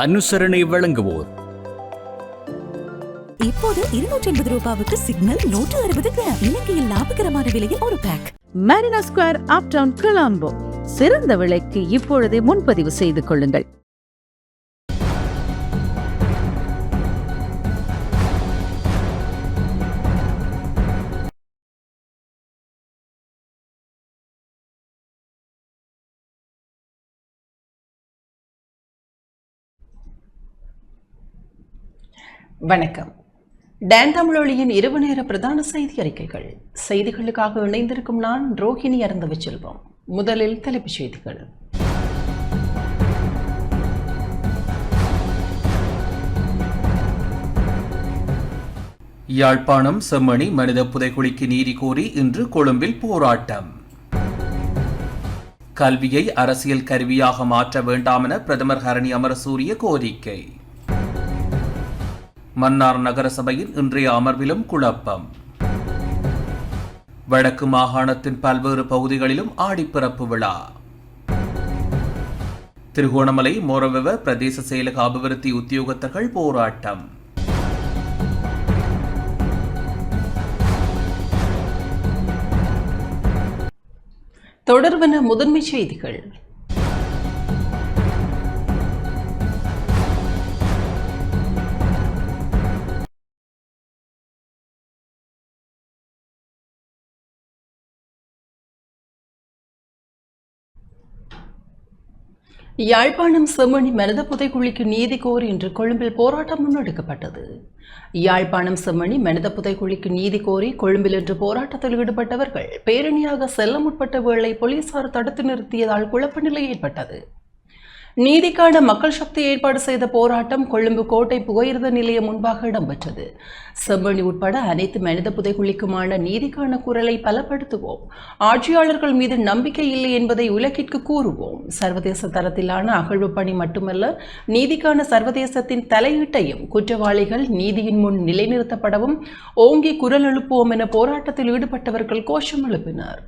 அனுசரணை வழங்குவோர். இப்போது 250 ரூபாவுக்கு சிக்னல் 160 கிராம். இலங்கையில் லாபகரமான விலையில் ஒரு pack. Marina square uptown Colombo. சிறந்த விலைக்கு இப்பொழுதே முன்பதிவு செய்து கொள்ளுங்கள். வணக்கம். டான் தமிழொலியின் இரவு நேர பிரதான செய்தி அறிக்கைகள். செய்திகளுக்காக இணைந்திருக்கும் நான் ரோஹிணி அருந்தவச்செல்வம். முதலில் தலைப்புச் செய்திகள். யாழ்ப்பாணம் செம்மணி மனித புதைகுழிக்கு நீதி கோரி இன்று கொழும்பில் போராட்டம். கல்வியை அரசியல் கருவியாக மாற்ற வேண்டாம் என பிரதமர் ஹரணி அமரசூரிய கோரிக்கை. மன்னார் நகரசபையின் இன்றைய அமர்விலும் குழப்பம். வடக்கு மாகாணத்தின் பல்வேறு பகுதிகளிலும் ஆடிப்பிறப்பு விழா. திருகோணமலை மோரவெவ பிரதேச செயலக அபிவிருத்தி உத்தியோகத்தர்கள் போராட்டம். தொடர்பான முதன்மை செய்திகள். யாழ்ப்பாணம் செம்மணி மனித புதைகுழிக்கு நீதி கோரி இன்று கொழும்பில் போராட்டம் முன்னெடுக்கப்பட்டது. யாழ்ப்பாணம் செம்மணி மனித புதைகுழிக்கு நீதி கோரி கொழும்பில் இன்று போராட்டத்தில் ஈடுபட்டவர்கள் பேரணியாக செல்ல முற்பட்ட வேளை போலீசார் தடுத்து நிறுத்தியதால் குழப்ப நிலை ஏற்பட்டது. நீதிக்கான மக்கள் சக்தி ஏற்பாடு செய்த போராட்டம் கொழும்பு கோட்டை புகையிரத நிலையம் முன்பாக இடம்பெற்றது. செம்மணி உட்பட அனைத்து மனித புதைகுழிக்குமான நீதிக்கான குரலை பலப்படுத்துவோம். ஆட்சியாளர்கள் மீது நம்பிக்கை இல்லை என்பதை உலகிற்கு கூறுவோம். சர்வதேச தரத்திலான அகழ்வு பணி மட்டுமல்ல, நீதிக்கான சர்வதேசத்தின் தலையீட்டையும் குற்றவாளிகள் நீதியின் முன் நிலைநிறுத்தப்படவும் ஓங்கி குரல் எழுப்புவோம் என போராட்டத்தில் ஈடுபட்டவர்கள் கோஷம் எழுப்பினர்.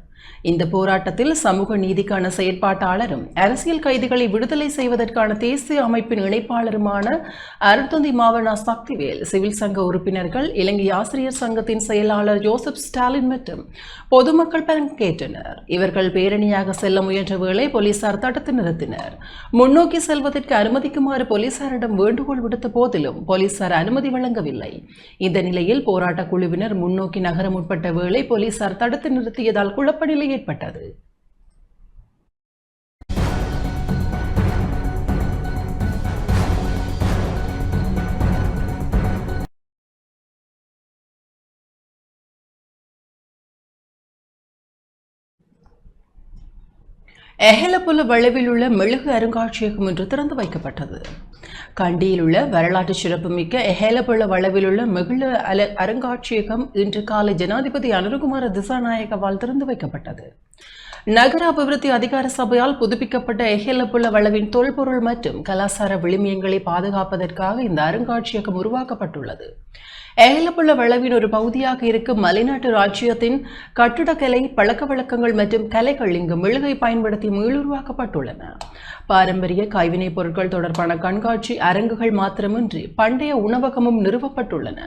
இந்த போராட்டத்தில் சமூக நீதிக்கான செயற்பாட்டாளரும் அரசியல் கைதிகளை விடுதலை செய்வதற்கான தேசிய அமைப்பின் இணைப்பாளருமான அருட்தந்தை மாவனா சக்திவேல், சிவில் சங்க உறுப்பினர்கள், இலங்கை ஆசிரியர் சங்கத்தின் செயலாளர் ஜோசப் ஸ்டாலின் மற்றும் பொதுமக்கள் பங்கேற்றனர். இவர்கள் பேரணியாக செல்ல முயன்ற வேளை போலீசார் தடுத்து நிறுத்தினர். முன்னோக்கி செல்வதற்கு அனுமதிக்குமாறு போலீசாரிடம் வேண்டுகோள் விடுத்த போதிலும் போலீசார் அனுமதி வழங்கவில்லை. இந்த நிலையில் போராட்ட குழுவினர் முன்னோக்கி நகர முற்பட்ட வேளை போலீசார் தடுத்து நிறுத்தியதால் குழப்ப நிலை ஏற்பட்டது. எஹலபுல வளைவில் உள்ள மெழுகு அருங்காட்சியகம் இன்று திறந்து வைக்கப்பட்டது. கண்டியில் உள்ள வரலாற்று சிறப்புமிக்க எஹலபுல வளைவில் உள்ள மெழுகு அருங்காட்சியகம் இன்று காலை ஜனாதிபதி அனுரகுமார திசாநாயகவால் திறந்து வைக்கப்பட்டது. நகர அபிவிருத்தி அதிகார சபையால் புதுப்பிக்கப்பட்ட எஹலபுல வளவின் தொல்பொருள் மற்றும் கலாசார விளிமியங்களை பாதுகாப்பதற்காக இந்த அருங்காட்சியகம் உருவாக்கப்பட்டுள்ளது. எஹலபுல வளவின் ஒரு பகுதியாக இருக்கும் மலைநாட்டு ராஜ்யத்தின் கட்டுடக்கலை, பழக்க வழக்கங்கள் மற்றும் கலைகள் இங்கு மெழுகை பயன்படுத்தி மீளுருவாக்கப்பட்டுள்ளன. பாரம்பரிய கைவினைப் பொருட்கள் தொடர்பான கண்காட்சி அரங்குகள் மாத்திரமின்றி பண்டைய உணவகமும் நிறுவப்பட்டுள்ளன.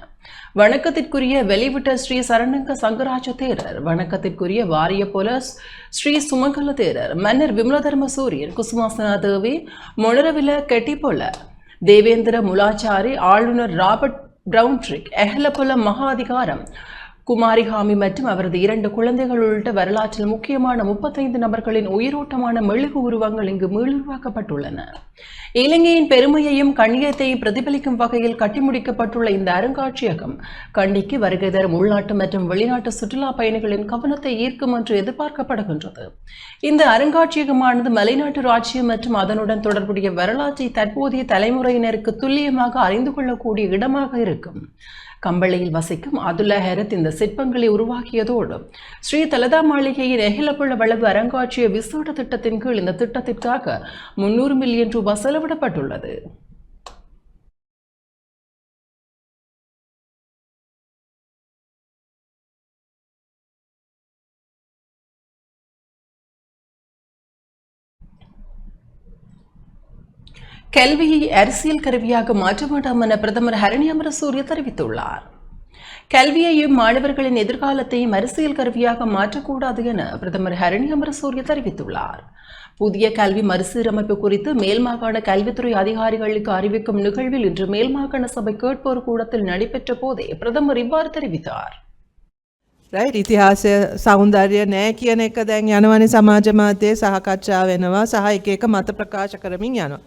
வணக்கத்திற்குரிய வெளிவிட்ட ஸ்ரீ சரணங்க சங்கராஜ தேரர், வணக்கத்திற்குரிய வாரிய போல ஸ்ரீ சுமங்கல தேரர், மன்னர் விமலதர்ம சூரியர், குசுமாசனா தேவி, மொனரவில கெட்டிபொல, தேவேந்திர முலாச்சாரி, ஆளுநர் ராபர்ட் பிரவுன்ட்ரிக், எஹலபுல மகா அதிகாரம் குமாரிகாமி மற்றும் அவரது 2 குழந்தைகள் உள்ளிட்ட வரலாற்றில் முக்கியமான 35 நபர்களின் உயிரோட்டமான மெழுகு உருவங்கள் இங்கு மீளுருவாக்கப்பட்டுள்ளன. இலங்கையின் பெருமையையும் கண்ணியத்தையும் பிரதிபலிக்கும் வகையில் கட்டி முடிக்கப்பட்டுள்ள இந்த அருங்காட்சியகம் கண்டிக்கு வருகை தரும் உள்நாட்டு மற்றும் வெளிநாட்டு சுற்றுலா பயணிகளின் கவனத்தை ஈர்க்கும் என்று எதிர்பார்க்கப்படுகின்றது. இந்த அருங்காட்சியகமானது மலைநாட்டு ராஜ்யம் மற்றும் அதனுடன் தொடர்புடைய வரலாற்றை தற்போதைய தலைமுறையினருக்கு துல்லியமாக அறிந்து கொள்ளக்கூடிய இடமாக இருக்கும். கம்பளையில் வசிக்கும் அதுல்லா ஹெரத் இந்த சிற்பங்களை உருவாக்கியதோடு ஸ்ரீ தலதா மாளிகையின் எஹலபுல வளவு அருங்காட்சிய விசேட திட்டத்தின் கீழ் இந்த திட்டத்திற்காக 300 மில்லியன் ரூபாய் செலவிடப்பட்டுள்ளது. கல்வியை அரசியல் கருவியாக மாற்ற வேண்டாம் என பிரதமர் ஹரணி அமரசூரிய தெரிவித்துள்ளார். கல்வியையும் மாணவர்களின் எதிர்காலத்தையும் அரசியல் கருவியாக மாற்றக்கூடாது என பிரதமர் ஹரணி அமரசூரிய தெரிவித்துள்ளார். புதிய கல்வி மறுசீரமைப்பு குறித்து மேல் மாகாண கல்வித்துறை அதிகாரிகளுக்கு அறிவிக்கும் நிகழ்வில் இன்று மேல் மாகாண சபை கேட்போர் கூடத்தில் நடைபெற்ற போதே பிரதமர் இவ்வாறு தெரிவித்தார். ඉතිහාසය සෞන්දර්ය නෑ කියන එක දැන් යනවනේ සමාජ මාධ්‍යයේ සහකච්ඡා වෙනවා සහ එක එක මත ප්‍රකාශ කරමින් යනවා.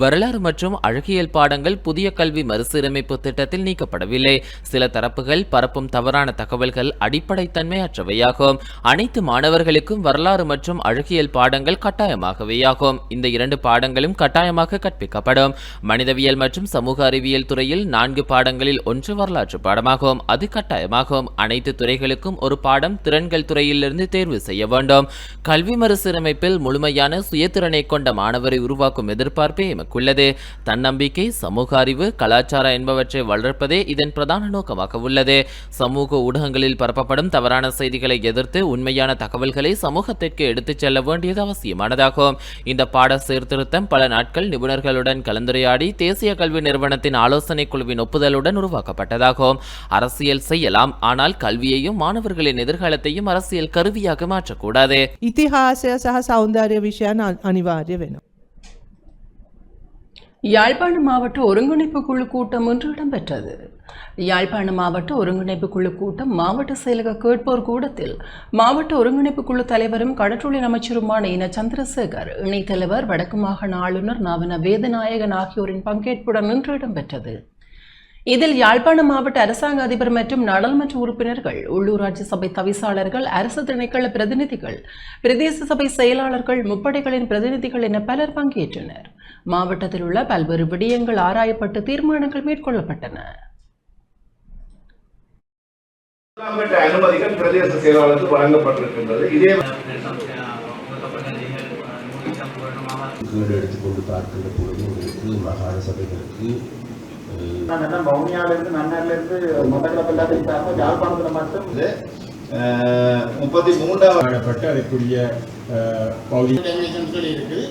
வரலாறு மற்றும் அழகியல் பாடங்கள் புதிய கல்வி மறுசீரமைப்பு திட்டத்தில் நீக்கப்படவில்லை. சில தரப்புகள் பரப்பும் தவறான தகவல்கள் அடிப்படைத்தன்மையற்றவையாகும். அனைத்து மாணவர்களுக்கும் வரலாறு மற்றும் அழகியல் பாடங்கள் கட்டாயமாகவேயாகும். இந்த 2 பாடங்களும் கட்டாயமாக கற்பிக்கப்படும். மனிதவியல் மற்றும் சமூக அறிவியல் துறையில் 4 பாடங்களில் 1 வரலாற்று பாடமாகும். அது கட்டாயமாகும். அனைத்து துறைகளுக்கும் ஒரு பாடம் திறன்கள் துறையிலிருந்து தேர்வு செய்ய வேண்டும். கல்வி மறுசீரமைப்பில் முழுமையான சுயத்திறனை கொண்ட மாணவரை உருவாக்கும் எதிர்பார்ப்பே உள்ளது. தன்னம்பிக்கை, சமூக அறிவு, கலாச்சாரம் என்பவற்றை வளர்ப்பதே இதன் பிரதான நோக்கமாக உள்ளது. சமூக ஊடகங்களில் பரப்பப்படும் தவறான செய்திகளை எதிர்த்து உண்மையான தகவல்களை சமூகத்திற்கு எடுத்துச் செல்ல வேண்டியது அவசியமானதாகும். இந்த பாட சீர்திருத்தம் பல நாட்கள் நிபுணர்களுடன் கலந்துரையாடி தேசிய கல்வி நிறுவனத்தின் ஆலோசனை குழுவின் ஒப்புதலுடன் உருவாக்கப்பட்டதாகும். அரசியல் செய்யலாம், ஆனால் கல்வியையும் மாணவர்களின் எதிர்காலத்தையும் அரசியல் கருவியாக மாற்றக்கூடாது. ඉතිහාසය සහ සෞන්දර්ය විෂයන් අනිවාර්ය වෙනවා. யாழ்ப்பாண மாவட்ட ஒருங்கிணைப்பு குழு கூட்டம் இன்று இடம்பெற்றது. யாழ்ப்பாண மாவட்ட ஒருங்கிணைப்பு குழு கூட்டம் மாவட்ட செயலக கேட்போர் கூடத்தில் மாவட்ட ஒருங்கிணைப்பு குழு தலைவரும் கடற்றொழில் அமைச்சருமான இன சந்திரசேகர், இணைத்தலைவர், வடக்கு மாகாண ஆளுநர் நவன வேதநாயகன் ஆகியோரின் பங்கேற்புடன் இன்று இடம்பெற்றது. இதில் யாழ்ப்பாண மாவட்ட அரசாங்க அதிபர் மற்றும் நாடாளுமன்ற உறுப்பினர்கள், உள்ளூராட்சி சபை தவிசாளர்கள், அரசு திணைக்கள பிரதிநிதிகள், பிரதேச சபை செயலாளர்கள், முப்படைகளின் பிரதிநிதிகள் என பலர் பங்கேற்றனர். மாவட்டத்தில் உள்ள பல்வேறு விடயங்கள் ஆராயப்பட்டு தீர்மானங்கள் மேற்கொள்ளப்பட்டன. அனுமதிகள் பிரதேச செயலாளருக்கு வழங்கப்பட்டிருக்கின்றது. இதே எடுத்துக்கொண்டு பார்க்கின்ற பொழுது மாகாண சபைகளுக்கு வவுனியாவிலிருந்து மன்னாரிலிருந்து மொத்தக்கிழப்பில்லாத யாழ்ப்பாணத்தில் மட்டும் 33வது அதற்குரிய பகுதி இருக்குது.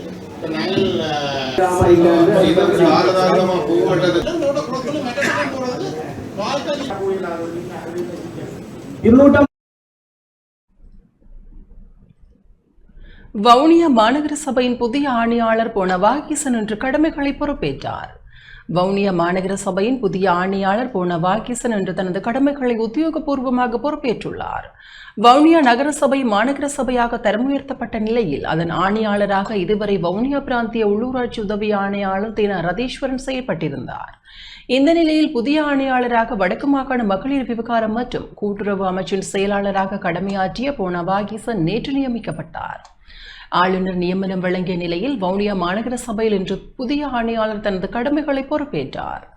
வவுனியா மாநகர சபையின் புதிய ஆணையாளர் போன வாகீசன் இன்று கடமைகளை பொறுப்பேற்றார். வவுனியா மாநகர சபையின் புதிய ஆணையாளர் போன வாகீசன் இன்று தனது கடமைகளை உத்தியோகபூர்வமாக பொறுப்பேற்றுள்ளார். வவுனியா நகர சபை மாநகர சபையாக தரம் உயர்த்தப்பட்ட நிலையில் அதன் ஆணையாளராக இதுவரை வவுனியா பிராந்திய உள்ளூராட்சி உதவி ஆணையாளர் தேன ரதீஸ்வரன் செயல்பட்டிருந்தார். இந்த நிலையில் புதிய ஆணையாளராக வடக்கு மாகாண மகளிர் விவகாரம் மற்றும் கூட்டுறவு அமைச்சின் செயலாளராக கடமையாற்றிய போன வாகீசன் நேற்று நியமிக்கப்பட்டார். ஆளுநர் நியமனம் வழங்கிய நிலையில் வவுனியா மாநகர சபையில் இன்று புதிய ஆணையாளர் தனது கடமைகளை பொறுப்பேற்றார்.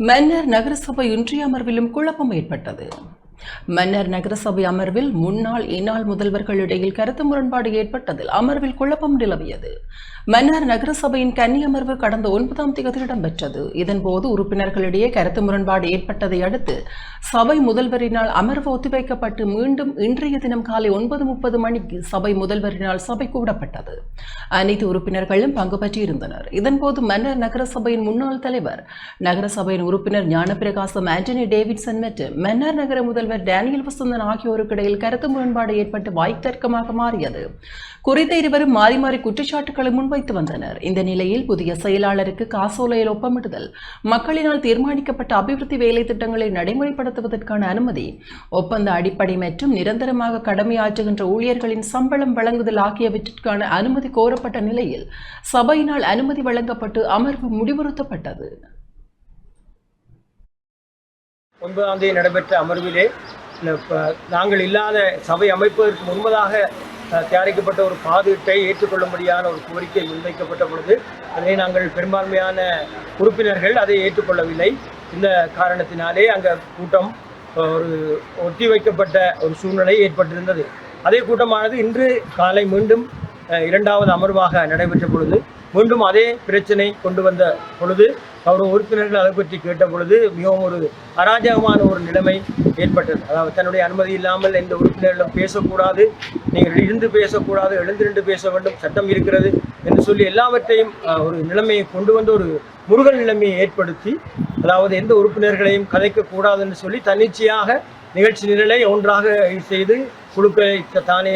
மன்னர் நகரசபை இன்றைய அமர்விலும் குழப்பம் ஏற்பட்டது. மன்னர் நகரசபை அமர்வில் முன்னாள் இந்நாள் முதல்வர்களிடையில் கருத்து முரண்பாடு ஏற்பட்டதில் அமர்வில் குழப்பம் நிலவியது. மன்னர் நகரசபையின் கன்னி அமர்வு கடந்த 9ஆம் தேதி இடம்பெற்றது. இதன்போது உறுப்பினர்களிடையே கருத்து முரண்பாடு ஏற்பட்டதை அடுத்து சபை முதல்வரினால் அமர்வு ஒத்திவைக்கப்பட்டு மீண்டும் இன்றைய தினம் காலை 9:30 மணிக்கு சபை முதல்வரினால் சபை கூடப்பட்டது. அனைத்து உறுப்பினர்களும் பங்கு பற்றியிருந்தனர். இதன்போது மன்னர் நகரசபையின் முன்னாள் தலைவர், நகரசபையின் உறுப்பினர் ஞானப்பிரகாசம் ஆண்டனி டேவிட்சன் மற்றும் மன்னர் நகர முதல்வர் டேனியல் வசந்தன் ஆகியோருக்கு இடையில் கருத்து முரண்பாடு ஏற்பட்டு வாய்த்தர்க்கமாக மாறியது. குறித்த இருவரும் மாறி மாறி குற்றச்சாட்டுகளை முன்வைத்து வந்தனர். இந்த நிலையில் புதிய செயலாளருக்கு காசோலையில் ஒப்பமிடுதல், மக்களினால் தீர்மானிக்கப்பட்ட அபிவிருத்தி வேலை திட்டங்களை நடைமுறைப்படுத்துவதற்கான அனுமதி, ஒப்பந்த அடிப்படை மற்றும் நிரந்தரமாக கடமையாற்றுகின்ற ஊழியர்களின் சம்பளம் வழங்குதல் ஆகியவற்றிற்கான அனுமதி கோரப்பட்ட நிலையில் சபையினால் அனுமதி வழங்கப்பட்டு அமர்வு முடிவுறுத்தப்பட்டது. 9ஆம் தேதி நடைபெற்ற அமர்விலே நாங்கள் இல்லாத சபை அமைப்பதற்கு முன்பதாக தயாரிக்கப்பட்ட ஒரு பாதுகாட்டை ஏற்றுக்கொள்ளும்படியான ஒரு கோரிக்கை முன்வைக்கப்பட்ட பொழுது அதனை நாங்கள் பெரும்பான்மையான உறுப்பினர்கள் அதை ஏற்றுக்கொள்ளவில்லை. இந்த காரணத்தினாலே அங்கே கூட்டம் ஒரு ஒத்தி வைக்கப்பட்ட ஒரு சூழ்நிலை ஏற்பட்டிருந்தது. அதே கூட்டமானது இன்று காலை மீண்டும் இரண்டாவது அமர்வாக நடைபெற்ற பொழுது மீண்டும் அதே பிரச்சனை கொண்டு வந்த பொழுது கௌரவ உறுப்பினர்கள் அதை பற்றி கேட்ட பொழுது மிகவும் ஒரு அராஜகமான ஒரு நிலைமை ஏற்பட்டது. அதாவது தன்னுடைய அனுமதி இல்லாமல் எந்த உறுப்பினர்களும் பேசக்கூடாது, நீங்கள் இருந்து பேசக்கூடாது, எழுந்திருந்து பேச வேண்டும், சட்டம் இருக்கிறது என்று சொல்லி எல்லாவற்றையும் ஒரு நிலைமையை கொண்டு வந்து ஒரு முருகல் நிலைமையை ஏற்படுத்தி, அதாவது எந்த உறுப்பினர்களையும் கதைக்கக்கூடாது என்று சொல்லி தன்னிச்சையாக நிகழ்ச்சி நிரலை ஒன்றாக செய்து குழுக்களை தானே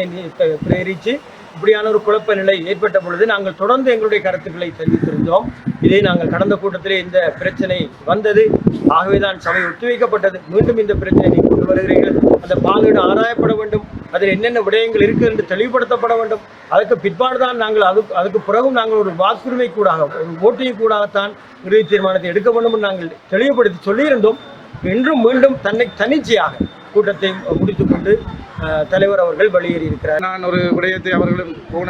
பிரேரித்து இப்படியான ஒரு குழப்ப நிலை ஏற்பட்ட பொழுது நாங்கள் தொடர்ந்து எங்களுடைய கருத்துக்களை தெரிவித்திருந்தோம். இதை நாங்கள் கடந்த கூட்டத்திலே இந்த பிரச்சனை வந்தது, ஆகவேதான் சபை ஒத்திவைக்கப்பட்டது. மீண்டும் இந்த பிரச்சனை கொண்டு வருகிறீர்கள், அந்த பாதுகாப்பு ஆராயப்பட வேண்டும், அதில் என்னென்ன விடயங்கள் இருக்குது என்று தெளிவுபடுத்தப்பட வேண்டும். அதுக்கு பிற்பாடுதான் நாங்கள் அதுக்கு பிறகும் நாங்கள் ஒரு வாக்குரிமை கூடாக ஒரு ஓட்டிங் கூடாகத்தான் இறுதி தீர்மானத்தை எடுக்க வேண்டும் என்று நாங்கள் தெளிவுபடுத்தி சொல்லியிருந்தோம். இன்றும் மீண்டும் தன்னிச்சையாக கூட்டத்தை முடித்துக்கொண்டு தலைவர் அவர்கள் வெளியேறி இருக்கிறார். நான் ஒரு விடயத்தை அவர்களும் போன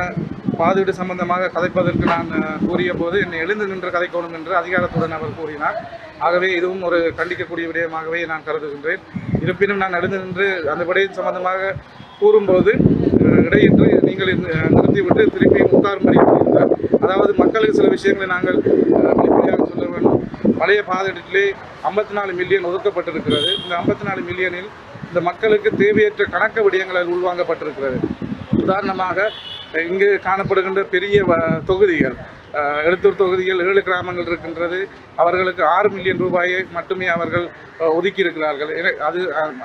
பாதுகாப்பு சம்பந்தமாக கதைப்பதற்கு நான் கூறிய போது என்னை எழுந்து நின்று கதைக்கணும் என்று அதிகாரத்துடன் அவர் கூறினார். ஆகவே இதுவும் ஒரு கண்டிக்கக்கூடிய விடயமாகவே நான் கருதுகின்றேன். இருப்பினும் நான் எழுந்து நின்று அந்த விடயம் சம்பந்தமாக கூறும்போது இடையின்றி நீங்கள் நிறுத்திவிட்டு திருப்பியும் உட்காரும்படி கூறியிருந்தார். அதாவது மக்களுக்கு சில விஷயங்களை நாங்கள் வெளிப்படையாக சொல்ல வேண்டும். பழைய பாதுகாட்டிலே 54 மில்லியன் ஒதுக்கப்பட்டிருக்கிறது. இந்த 54 மில்லியனில் இந்த மக்களுக்கு தேவையற்ற கணக்க விடயங்கள் உள்வாங்கப்பட்டிருக்கிறது. உதாரணமாக இங்கு காணப்படுகின்ற பெரிய தொகுதிகள், எழுத்தூர் தொகுதியில் 7 கிராமங்கள் இருக்கின்றது. அவர்களுக்கு 6 மில்லியன் ரூபாயை மட்டுமே அவர்கள் ஒதுக்கியிருக்கிறார்கள்.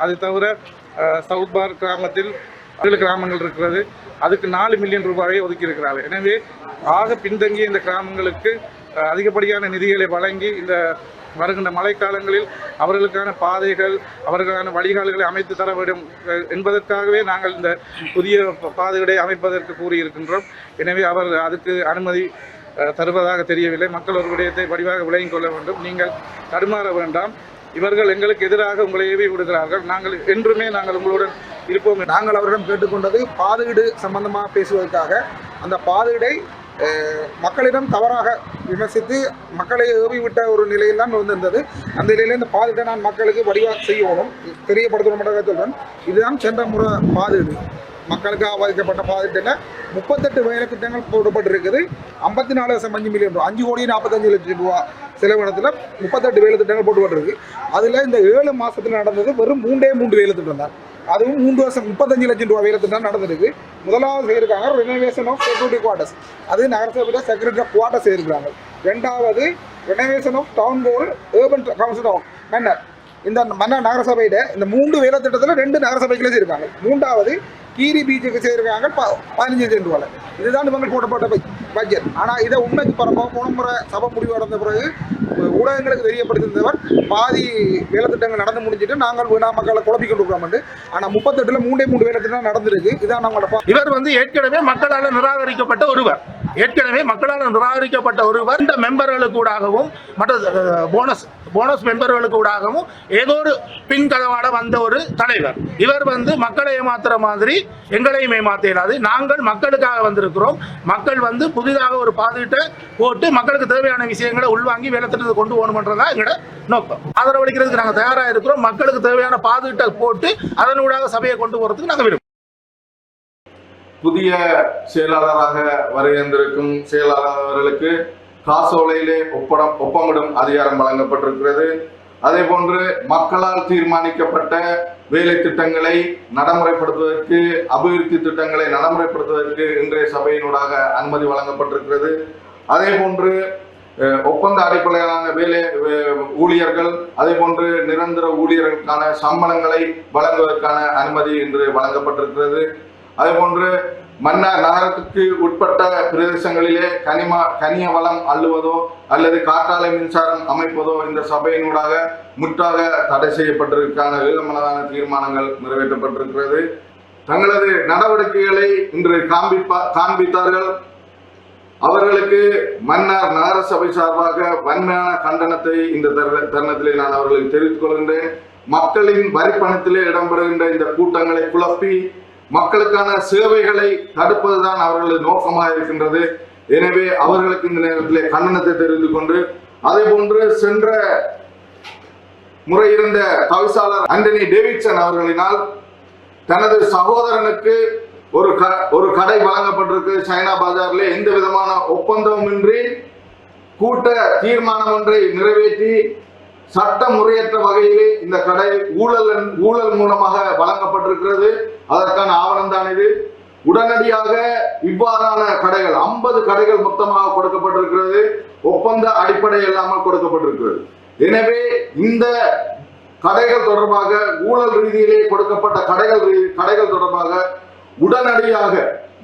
அது தவிர சவுத் பார் கிராமத்தில் 7 கிராமங்கள் இருக்கிறது, அதுக்கு 4 மில்லியன் ரூபாயை ஒதுக்கியிருக்கிறார்கள். எனவே ஆக பின்தங்கிய இந்த கிராமங்களுக்கு அதிகப்படியான நிதிகளை வழங்கி இந்த வருகின்ற மழைக்காலங்களில் அவர்களுக்கான பாதைகள், அவர்களுக்கான வழிகால்களை அமைத்து தர வேண்டும் என்பதற்காகவே நாங்கள் இந்த புதிய பாதைகளை அமைப்பதற்கு கூறியிருக்கின்றோம். எனவே அவர் அதுக்கு அனுமதி தருவதாக தெரியவில்லை. மக்கள் ஒரு விடயத்தை வடிவாக விளங்கிக் கொள்ள வேண்டும். நீங்கள் தடுமாற வேண்டாம். இவர்கள் எங்களுக்கு எதிராக உங்களை ஏவி விடுகிறார்கள். நாங்கள் என்றுமே நாங்கள் உங்களுடன் இருப்போம். நாங்கள் அவரிடம் கேட்டுக்கொண்டது பாதுகாடு சம்பந்தமாக பேசுவதற்காக. அந்த பாதுகாடை மக்களிடம் தவறாக விமர்சித்து மக்களை ஏவிவிட்ட ஒரு நிலையில் தான் வந்திருந்தது. அந்த நிலையில் இந்த பாதுகாட்டை நான் மக்களுக்கு வடிவாக செய்யணும், தெரியப்படுத்தணும் சொல்கிறேன். இதுதான் சென்ற முறை பாதுகாடு மக்களுக்காக பாதிக்கப்பட்ட பாதுகாட்டில் 38 வேலை திட்டங்கள் போடப்பட்டிருக்குது. 54.5 மில்லியன் ரூபா, 5 கோடி 45 லட்சம் ரூபா செலவினத்தில் 38 வேலை திட்டங்கள் போட்டுப்பட்டிருக்கு. அதில் இந்த 7 மாதத்தில் நடந்தது வெறும் 3 வேலை திட்டம் தான். அதுவும் 3 வருஷம் 35 லட்சம் ரூபா வேலை திட்டம் நடந்திருக்கு. முதலாவது செய்திருக்காங்க ரெனோவேஷன் ஆஃப் செக்யூரிட்டி குவார்ட்டர்ஸ், அது நகரசபையில் செக்யூரிட்டி குவார்ட்டர்ஸ் செய்திருக்கிறாங்க. ரெண்டாவது renovation of town hall urban council of Mannar, இந்த மன்னர் நகரசபையில் இந்த 3 வேலை திட்டத்தில் 2 நகரசபைகளே செய்திருக்காங்க. மூன்றாவது கீரி பீச்சுக்கு செய்திருக்காங்க 15 லட்சம் ரூபாய். இதுதான் இவங்க போட்டப்பட்ட பட்ஜெட். ஆனால் இதை உண்மைக்கு பரப்ப போன முறை சபை முடிவு அடைந்த பிறகு ஊடகங்களுக்கு தெரியப்படுத்தியிருந்தவர் பாதி வேலை திட்டங்கள் நடந்து முடிஞ்சிட்டு நாங்கள் வீணா மக்களை குழப்பிக் கொண்டு. ஆனால் 38ல் 3 வேலை திட்டம் நடந்திருக்கு. இதான் நம்மளோட. இவர் ஏற்கனவே மக்களால் நிராகரிக்கப்பட்ட ஒருவர், இந்த மெம்பர்களுக்கூடாகவும் மற்ற போனஸ் மெம்பர்களுக்கூடாகவும் ஏதோ ஒரு பின்கதவாட வந்த ஒரு தலைவர். இவர் மக்களை ஏமாத்துற மாதிரி எங்களையும் ஏமாத்த இயலாது. நாங்கள் மக்களுக்காக வந்திருக்கிறோம். மக்கள் புதிதாக ஒரு பாதுகாட்டை போட்டு மக்களுக்கு தேவையான விஷயங்களை உள்வாங்கி வேலை திட்டத்தை கொண்டு போகணும்ன்றதா எங்களோட நோக்கம். ஆதரவளிக்கிறதுக்கு நாங்கள் தயாராக இருக்கிறோம். மக்களுக்கு தேவையான பாதுகாட்டை போட்டு அதனூடாக சபையை கொண்டு போறதுக்கு நாங்கள் விரும்புகிறோம். புதிய செயலாளராக வருகின்றிருக்கும் செயலாளர் அவர்களுக்கு காசோலையிலே ஒப்பமிடும் அதிகாரம் வழங்கப்பட்டிருக்கிறது. அதே போன்று மக்களால் தீர்மானிக்கப்பட்ட வேலை திட்டங்களை நடைமுறைப்படுத்துவதற்கு, அபிவிருத்தி திட்டங்களை நடைமுறைப்படுத்துவதற்கு இன்றைய சபையினூடாக அனுமதி வழங்கப்பட்டிருக்கிறது. அதே போன்று ஒப்பந்த அடிப்படையிலான வேலை ஊழியர்கள், அதே போன்று நிரந்தர ஊழியர்களுக்கான சம்பளங்களை வழங்குவதற்கான அனுமதி இன்று வழங்கப்பட்டிருக்கிறது. அதேபோன்று மன்னார் நகரத்துக்கு உட்பட்ட பிரதேசங்களிலே கனிய வளம் அள்ளுவதோ அல்லது காற்றாலை மின்சாரம் அமைப்பதோ இந்த சபையினூடாக முற்றாக தடை செய்யப்பட்டிருக்கான ஏகமனதான தீர்மானங்கள் நிறைவேற்றப்பட்டிருக்கிறது. தங்களது நடவடிக்கைகளை இன்று காண்பித்தார்கள். அவர்களுக்கு மன்னார் நகர சபை சார்பாக வன்மையான கண்டனத்தை இந்த தருணத்திலே நான் அவர்களுக்கு தெரிவித்துக் கொள்கின்றேன். மக்களின் வரிப்பணத்திலே இடம்பெறுகின்ற இந்த கூட்டங்களை குழப்பி மக்களுக்கான சேவைகளை தடுப்பதுதான் அவர்களது நோக்கமாக இருக்கின்றது. எனவே அவர்களுக்கு இந்த நேரத்தில் கண்டனத்தை தெரிவித்துக் கொண்டு, அதே போன்று சென்ற முறை இருந்த தவிசாளர் ஆண்டனி டேவிட்சன் அவர்களினால் தனது சகோதரனுக்கு ஒரு கடை வழங்கப்பட்டிருக்கு சைனா பஜார்ல, எந்த விதமான ஒப்பந்தமின்றி கூட்ட தீர்மானம் ஒன்றை நிறைவேற்றி சட்ட முறையற்ற வகையிலே இந்த கடை ஊழல் மூலமாக வழங்கப்பட்டிருக்கிறது. அதற்கான ஆவணம் தான் இது. உடனடியாக இவ்வாறான கடைகள் 50 கடைகள் மொத்தமாக கொடுக்கப்பட்டிருக்கிறது. ஒப்பந்த அடிப்படை இல்லாமல் கொடுக்கப்பட்டிருக்கிறது. எனவே இந்த கடைகள் தொடர்பாக ஊழல் ரீதியிலே கொடுக்கப்பட்ட கடைகள் தொடர்பாக உடனடியாக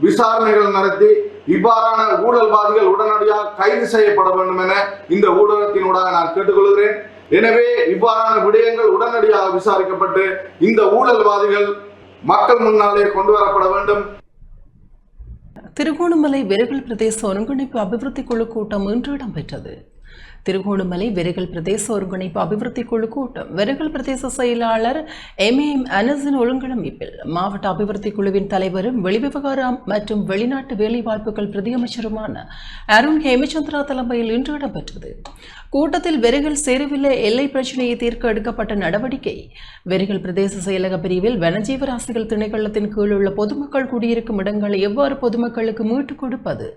விசாரணைகள் நடத்தி இவ்வாறான ஊழல்வாதிகள் உடனடியாக கைது செய்யப்பட வேண்டும் என இந்த ஊடகத்தினூடாக நான் கேட்டுக்கொள்கிறேன். எனவே இவ்வாறான விடயங்கள் உடனடியாக விசாரிக்கப்பட்டு இந்த ஊழல்வாதிகள் மக்கள் முன்னாலே கொண்டு வரப்பட வேண்டும். திருகோணமலை வெறுகல் பிரதேச ஒருங்கிணைப்பு அபிவிருத்தி குழு கூட்டம் இன்று இடம்பெற்றது. திருகோணமலை வெறுகல் பிரதேச ஒருங்கிணைப்பு அபிவிருத்தி குழு கூட்டம் வெறுகல் பிரதேச செயலாளர் எம் அனஸின் ஒழுங்கமைப்பில் மாவட்ட அபிவிருத்தி குழுவின் தலைவரும் வெளிவிவகாரம் மற்றும் வெளிநாட்டு வேலைவாய்ப்புகள் பிரதியமைச்சருமான அருண் ஹேமச்சந்திரா தலைமையில் இன்று இடம்பெற்றது. கூட்டத்தில் வெறுகல் சேருவில்லை எல்லை பிரச்சினையை தீர்க்க எடுக்கப்பட்ட நடவடிக்கை, வெறுகல் பிரதேச செயலக பிரிவில் வனஜீவராசிகள் திணைக்களத்தின் கீழ் உள்ள பொதுமக்கள் குடியிருக்கும் இடங்களை எவ்வாறு பொதுமக்களுக்கு மீட்டுக் கொடுப்பது,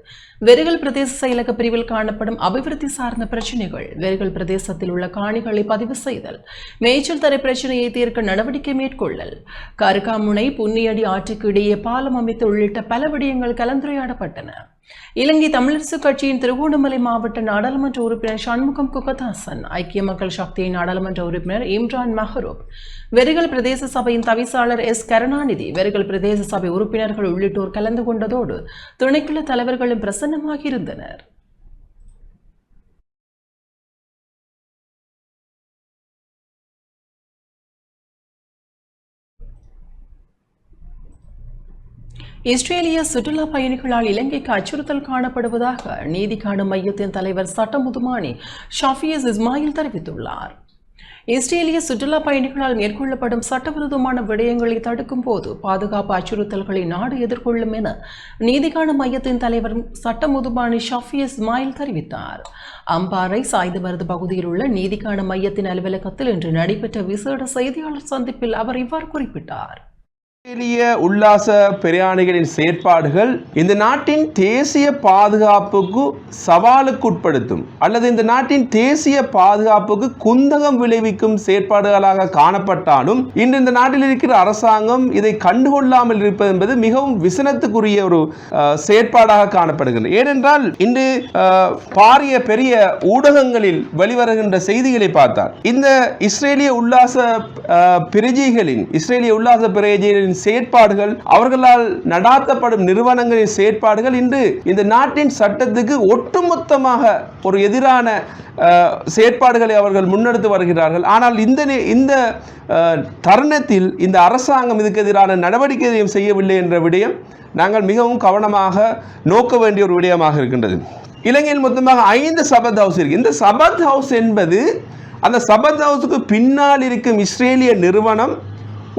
வெறுகல் பிரதேச செயலக பிரிவில் காணப்படும் அபிவிருத்தி சார்ந்த பிரச்சினைகள், வெறுகல் பிரதேசத்தில் உள்ள காணிகளை பதிவு செய்தல், மேய்ச்சல் தரை பிரச்சினையை தீர்க்க நடவடிக்கை மேற்கொள்ளல், கருக்காமுனை புன்னியடி ஆற்றுக்கு இடையே பாலம் அமைத்து உள்ளிட்ட பல விடயங்கள் கலந்துரையாடப்பட்டன. இலங்கை தமிழரசு கட்சியின் திருகோணமலை மாவட்ட நாடாளுமன்ற உறுப்பினர் சண்முகம் குகதாசன், ஐக்கிய மக்கள் சக்தியின் நாடாளுமன்ற உறுப்பினர் இம்ரான் மஹரூப், வெறுகல் பிரதேச சபையின் தவிசாளர் எஸ் கருணாநிதி, வெறுகல் பிரதேச சபை உறுப்பினர்கள் உள்ளிட்டோர் கலந்து கொண்டதோடு துணைக்குழு தலைவர்களும் பிரசன்னமாக இருந்தனர். இஸ்ரேலிய சுற்றுலா பயணிகளால் இலங்கைக்கு அச்சுறுத்தல் காணப்படுவதாக நீதி காணும் மையத்தின் தலைவர் சட்டம் முதுமானி ஷாஃபியஸ் இஸ்மாயில் தெரிவித்துள்ளார். இஸ்ரேலிய சுற்றுலா பயணிகளால் மேற்கொள்ளப்படும் சட்டவிரோதமான விடயங்களை தடுக்கும் போது பாதுகாப்பு அச்சுறுத்தல்களை நாடு எதிர்கொள்ளும் என நீதி காணும் மையத்தின் தலைவர் சட்டம் முதுமானி ஷாஃபியஸ் இஸ்மாயில் தெரிவித்தார். அம்பாறை சாய்ந்தமருது பகுதியில் உள்ள நீதி காணும் மையத்தின் அலுவலகத்தில் இன்று நடைபெற்ற விசேட செய்தியாளர் சந்திப்பில் அவர் இவ்வாறு குறிப்பிட்டார். இஸ்ரேலிய உல்லாச பிரயாணிகளின் செயற்பாடுகள் இந்த நாட்டின் தேசிய பாதுகாப்புக்கு சவாலுக்கு உட்படுத்தும் அல்லது இந்த நாட்டின் தேசிய பாதுகாப்புக்கு குந்தகம் விளைவிக்கும் செயற்பாடுகளாக காணப்பட்டாலும் இன்று இந்த நாட்டில் இருக்கிற அரசாங்கம் இதை கண்டுகொள்ளாமல் இருப்பது என்பது மிகவும் விசனத்துக்குரிய ஒரு செயற்பாடாக காணப்படுகிறது. ஏனென்றால் இன்று பாரிய பெரிய ஊடகங்களில் வெளிவருகின்ற செய்திகளை பார்த்தால் இந்த இஸ்ரேலிய உல்லாச பிரஜைகளின் செயற்பாடுகள், அவர்களால் நடாத்தப்படும் நிறுவனங்களின் செயற்பாடுகள் இன்று இந்த நாட்டின் சட்டத்துக்கு ஒட்டுமொத்தமாக ஒரு எதிரான செயற்பாடுகளை அவர்கள் முன்னெடுத்து வருகிறார்கள். ஆனால் இந்த தருணத்தில் இந்த அரசாங்கம் இதுக்கு எதிரான நடவடிக்கையும் செய்யவில்லை என்ற விடயம் நாங்கள் மிகவும் கவனமாக நோக்க வேண்டிய ஒரு விடயமாக இருக்கின்றது. இலங்கையில் மொத்தமாக 5 சபத் ஹவுஸ் இருக்கு. இந்த சபத் ஹவுஸ் என்பது அந்த சபத் ஹவுஸுக்கு பின்னால் இருக்கும் இஸ்ரேலிய நிறுவனம்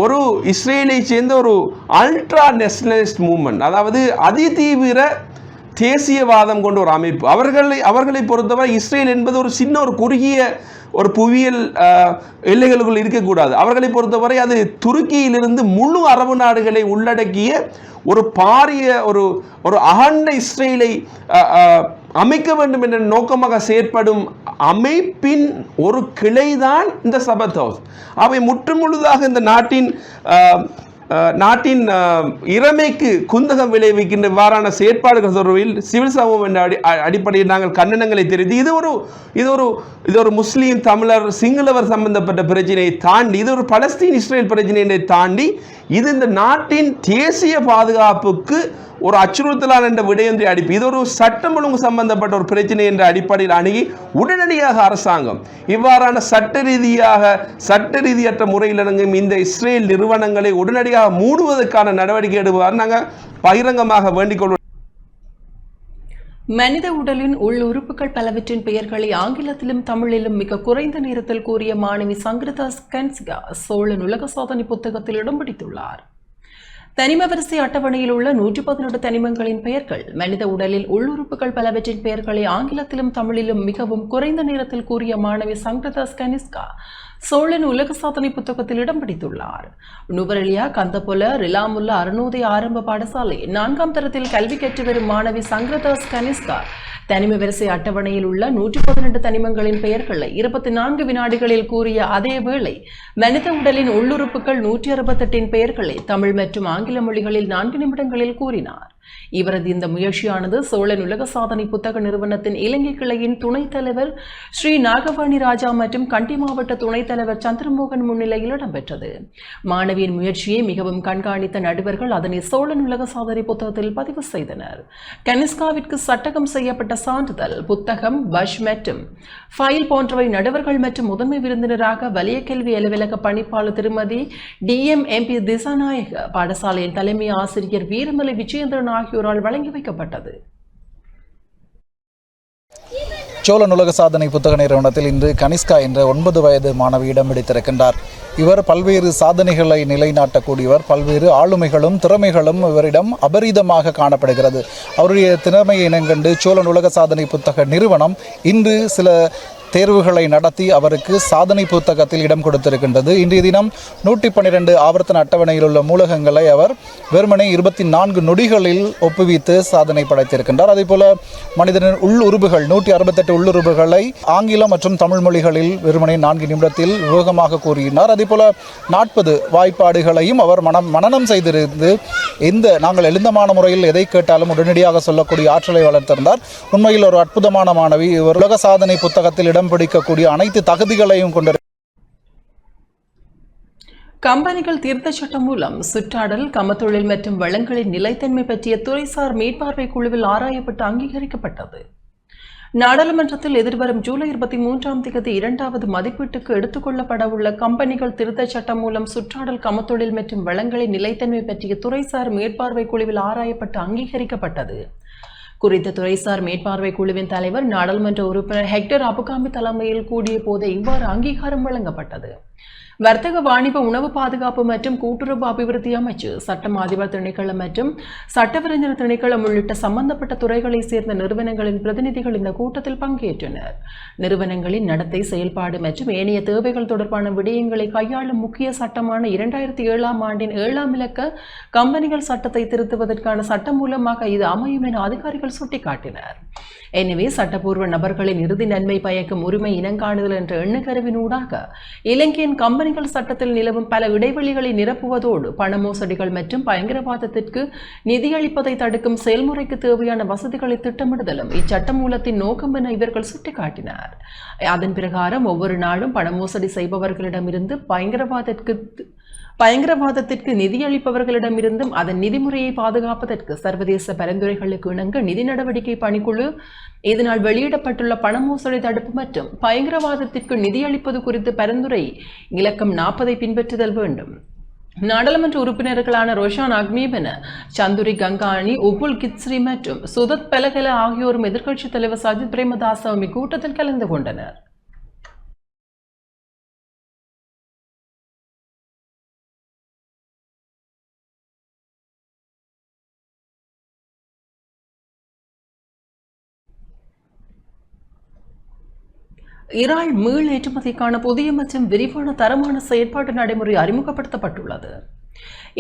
ஒரு இஸ்ரேலை சேர்ந்த ஒரு அல்ட்ரா நேஷனலிஸ்ட் மூவ்மெண்ட், அதாவது அதிதீவிர தேசியவாதம் கொண்ட ஒரு அமைப்பு. அவர்களை பொறுத்தவரை இஸ்ரேல் என்பது ஒரு சின்ன ஒரு குறுகிய ஒரு புவியியல் எல்லைகளுக்குள் இருக்கக்கூடாது. அவர்களை பொறுத்தவரை அது துருக்கியிலிருந்து முழு அரபு நாடுகளை உள்ளடக்கிய ஒரு பாரிய ஒரு அகண்ட இஸ்ரேலை அமைக்க வேண்டும் என்ற நோக்கமாக செயற்படும் அமைப்பின் ஒரு கிளைதான் இந்த சபத் ஹவுஸ். அவை முற்றுமுழுதாக இந்த நாட்டின் இறைமைக்கு குந்தகம் விளைவிக்கின்ற வாரான செயற்பாடுகள் தொடர்பில் சிவில் சமூகம் என்ற அடிப்படையில் நாங்கள் கண்டனங்களை தெரிவித்து இது ஒரு முஸ்லீம், தமிழர், சிங்களவர் சம்பந்தப்பட்ட பிரச்சனையை தாண்டி, இது ஒரு பலஸ்தீன் இஸ்ரேல் பிரச்சனையை தாண்டி இது இந்த நாட்டின் தேசிய பாதுகாப்புக்கு ஒரு அச்சுறுத்தலான என்ற விடயத்தை அடிப்பு, இது ஒரு சட்டம் ஒழுங்கு சம்பந்தப்பட்ட ஒரு பிரச்சனை என்ற அடிப்படையில் அணுகி உடனடியாக அரசாங்கம் இவ்வாறான சட்ட ரீதியற்ற முறையில் இறங்கும் இந்த இஸ்ரேல் நிறுவனங்களை உடனடியாக மூடுவதற்கான நடவடிக்கை எடுப்பதாக நாங்கள் பகிரங்கமாக வேண்டிக் கொள்வோம். மனித உடலின் உள் உறுப்புகள் பலவற்றின் பெயர்களை ஆங்கிலத்திலும் தமிழிலும் மிக குறைந்த நேரத்தில் கூறிய மாணவி சங்கிருதா ஸ்கன்சிகா சோழன் உலக சாதனை புத்தகத்தில் இடம் பிடித்துள்ளார். தனிம வரிசை அட்டவணையில் உள்ள 118 தனிமங்களின் பெயர்கள் மனித உடலில் உள்ளுறுப்புகள் பலவற்றின் பெயர்களை ஆங்கிலத்திலும் தமிழிலும் மிகவும் குறைந்த நேரத்தில் கூறிய மாணவி சங்கிருதா ஸ்கனிஸ்கா சோழன் உலக சாதனை புத்தகத்தில் இடம் பிடித்துள்ளார். நுவரெலியா கந்தபொல ரிலாமுல்லா அருணோதய ஆரம்ப பாடசாலை 4ஆம் தரத்தில் கல்வி கற்று வரும் மாணவி சங்கிருதா ஸ்கனிஸ்கா தனிம வரிசை அட்டவணையில் உள்ள 112 தனிமங்களின் பெயர்களை 24 வினாடிகளில் கூறிய அதே வேளை மனித உடலின் உள்ளுறுப்புகள் 168 பெயர்களை தமிழ் மற்றும் ஆங்கில மொழிகளில் 4 நிமிடங்களில் கூறினார். இவரது இந்த முயற்சியானது சோழன் உலக சாதனை புத்தக நிறுவனத்தின் இலங்கை கிளையின் துணைத் தலைவர் ஸ்ரீ நாகவாணி ராஜா மற்றும் கண்டி மாவட்ட துணைத் தலைவர் சந்திரமோகன் முன்னிலையில் இடம்பெற்றது. மாணவியின் முயற்சியை மிகவும் கண்காணித்த நடுவர்கள் அதனை சோழன் உலக சாதனை புத்தகத்தில் பதிவு செய்தனர். கனிஷ்காவிற்கு சட்டகம் செய்யப்பட்ட சான்றிதழ், புத்தகம், பஷ் மற்றும் ஃபைல் போன்றவை நடுவர்கள் மற்றும் முதன்மை விருந்தினராக வலிய கல்வி அலுவலக பணிப்பாளர் திருமதி DMMP திசாநாயக, பாடசாலையின் தலைமை ஆசிரியர் வீரமலை விஜயேந்திரன் ஆகியோரால் வழங்கி வைக்கப்பட்டது. சோழன் உலக சாதனை புத்தக நிறுவனத்தில் இன்று கனிஷ்கா என்ற 9 வயது மாணவி இடம் பிடித்திருக்கின்றார். இவர் பல்வேறு சாதனைகளை நிலைநாட்டக்கூடியவர். பல்வேறு ஆளுமைகளும் திறமைகளும் இவரிடம் அபரிதமாக காணப்படுகிறது. அவருடைய திறமையை இனங்கண்டு சோழன் உலக சாதனை புத்தக நிறுவனம் இன்று சில தேர்வுகளை நடத்தி அவருக்கு சாதனை புத்தகத்தில் இடம் கொடுத்திருக்கின்றது. இன்றைய தினம் 112 ஆவர்த்தன அட்டவணையில் உள்ள மூலகங்களை அவர் வெறுமனே 24 நொடிகளில் ஒப்புவித்து சாதனை படைத்திருக்கின்றார். அதேபோல மனிதனின் உள்ளுறுப்புகள் 168 உள்ளுறுப்புகளை ஆங்கிலம் மற்றும் தமிழ் மொழிகளில் வெறுமனே 4 நிமிடத்தில் வேகமாக கூறினார். அதேபோல 40 வாய்ப்பாடுகளையும் அவர் மனனம் செய்திருந்து நாங்கள் எழுந்தமான முறையில் எதை கேட்டாலும் உடனடியாக சொல்லக்கூடிய ஆற்றலை வளர்த்திருந்தார். உண்மையில் ஒரு அற்புதமான மாணவி. இவர் உலக சாதனை புத்தகத்தில் இடம் பிடிக்கக்கூடிய அனைத்து தகுதிகளையும் கொண்டு கம்பெனிகள் திருத்த சட்டம் மூலம் சுற்றாடல், கமத்தொழில் மற்றும் வளங்களின் நிலைத்தன்மை பற்றிய துறைசார் மேற்பார்வை குழுவில் ஆராயப்பட்டு அங்கீகரிக்கப்பட்டது. நாடாளுமன்றத்தில் எதிர்வரும் ஜூலை 23ஆம் தேதி 2வது மதிப்பீட்டுக்கு எடுத்துக்கொள்ளப்பட உள்ள கம்பெனிகள் திருத்த சட்டம் மூலம் சுற்றாடல், கமத்தொழில் மற்றும் வளங்களின் நிலைத்தன்மை பற்றிய துறைசார் மேற்பார்வை குழுவில் ஆராயப்பட்டு அங்கீகரிக்கப்பட்டது. குறித்த துறைசார் மேற்பார்வை குழுவின் தலைவர் நாடாளுமன்ற உறுப்பினர் ஹெக்டர் அபுகாமி தலைமையில் கூடிய போதே இவ்வாறு அங்கீகாரம் வழங்கப்பட்டது. வர்த்தக, வாணிப, உணவு பாதுகாப்பு மற்றும் கூட்டுறவு அபிவிருத்தி அமைச்சு, சட்டம் அதிபர் திணைக்களம் மற்றும் சட்டவிரைஞர் திணைக்களம் உள்ளிட்ட சம்பந்தப்பட்ட துறைகளை சேர்ந்த நிறுவனங்களின் பிரதிநிதிகள் இந்த கூட்டத்தில் பங்கேற்றனர். நிறுவனங்களின் நடத்தை, செயல்பாடு மற்றும் ஏனைய தேவைகள் தொடர்பான விடயங்களை கையாளும் முக்கிய சட்டமான 2007ஆம் ஆண்டின் 7ஆம் இலக்க கம்பெனிகள் சட்டத்தை திருத்துவதற்கான சட்டம் மூலமாக இது அமையும் என அதிகாரிகள் சுட்டிக்காட்டினர். எனவே சட்டப்பூர்வ நபர்களின் இறுதி நன்மை பயக்கும் உரிமை இனங்காணுதல் என்ற எண்ணுக்கருவினூடாக இலங்கையின் கம்பெனிகள் சட்டத்தில் நிலவும் பல இடைவெளிகளை நிரப்புவதோடு பண மோசடிகள் மற்றும் பயங்கரவாதத்திற்கு நிதியளிப்பதை தடுக்கும் செயல்முறைக்கு தேவையான வசதிகளை திட்டமிடுதலும் இச்சட்ட மூலத்தின் நோக்கம் என இவர்கள் சுட்டிக்காட்டினார். அதன் பிரகாரம் ஒவ்வொரு நாளும் பண மோசடி செய்பவர்களிடமிருந்து பயங்கரவாதத்திற்கு நிதியளிப்பவர்களிடமிருந்தும் அதன் நிதிமுறையை பாதுகாப்பதற்கு சர்வதேச பரிந்துரைகளுக்கு இணங்க நிதி நடவடிக்கை பணிக்குழு இதனால் வெளியிடப்பட்டுள்ள பண மோசடி தடுப்பு மற்றும் பயங்கரவாதத்திற்கு நிதியளிப்பது குறித்த பரிந்துரை இலக்கம் 40 பின்பற்றுதல் வேண்டும். நாடாளுமன்ற உறுப்பினர்களான ரோஷான் அக்மீபன, சந்துரி கங்காணி, உபுல் கித்ஸ்ரி மற்றும் சுதத் பெலகல ஆகியோரும் எதிர்க்கட்சித் தலைவர் சஜித் பிரேமதாசவும் இக்கூட்டத்தில் கலந்து கொண்டனர். இறால் மீள் ஏற்றுமதிக்கான புதிய மற்றும் விரிவான தரமான செயற்பாட்டு நடைமுறை அறிமுகப்படுத்தப்பட்டுள்ளது.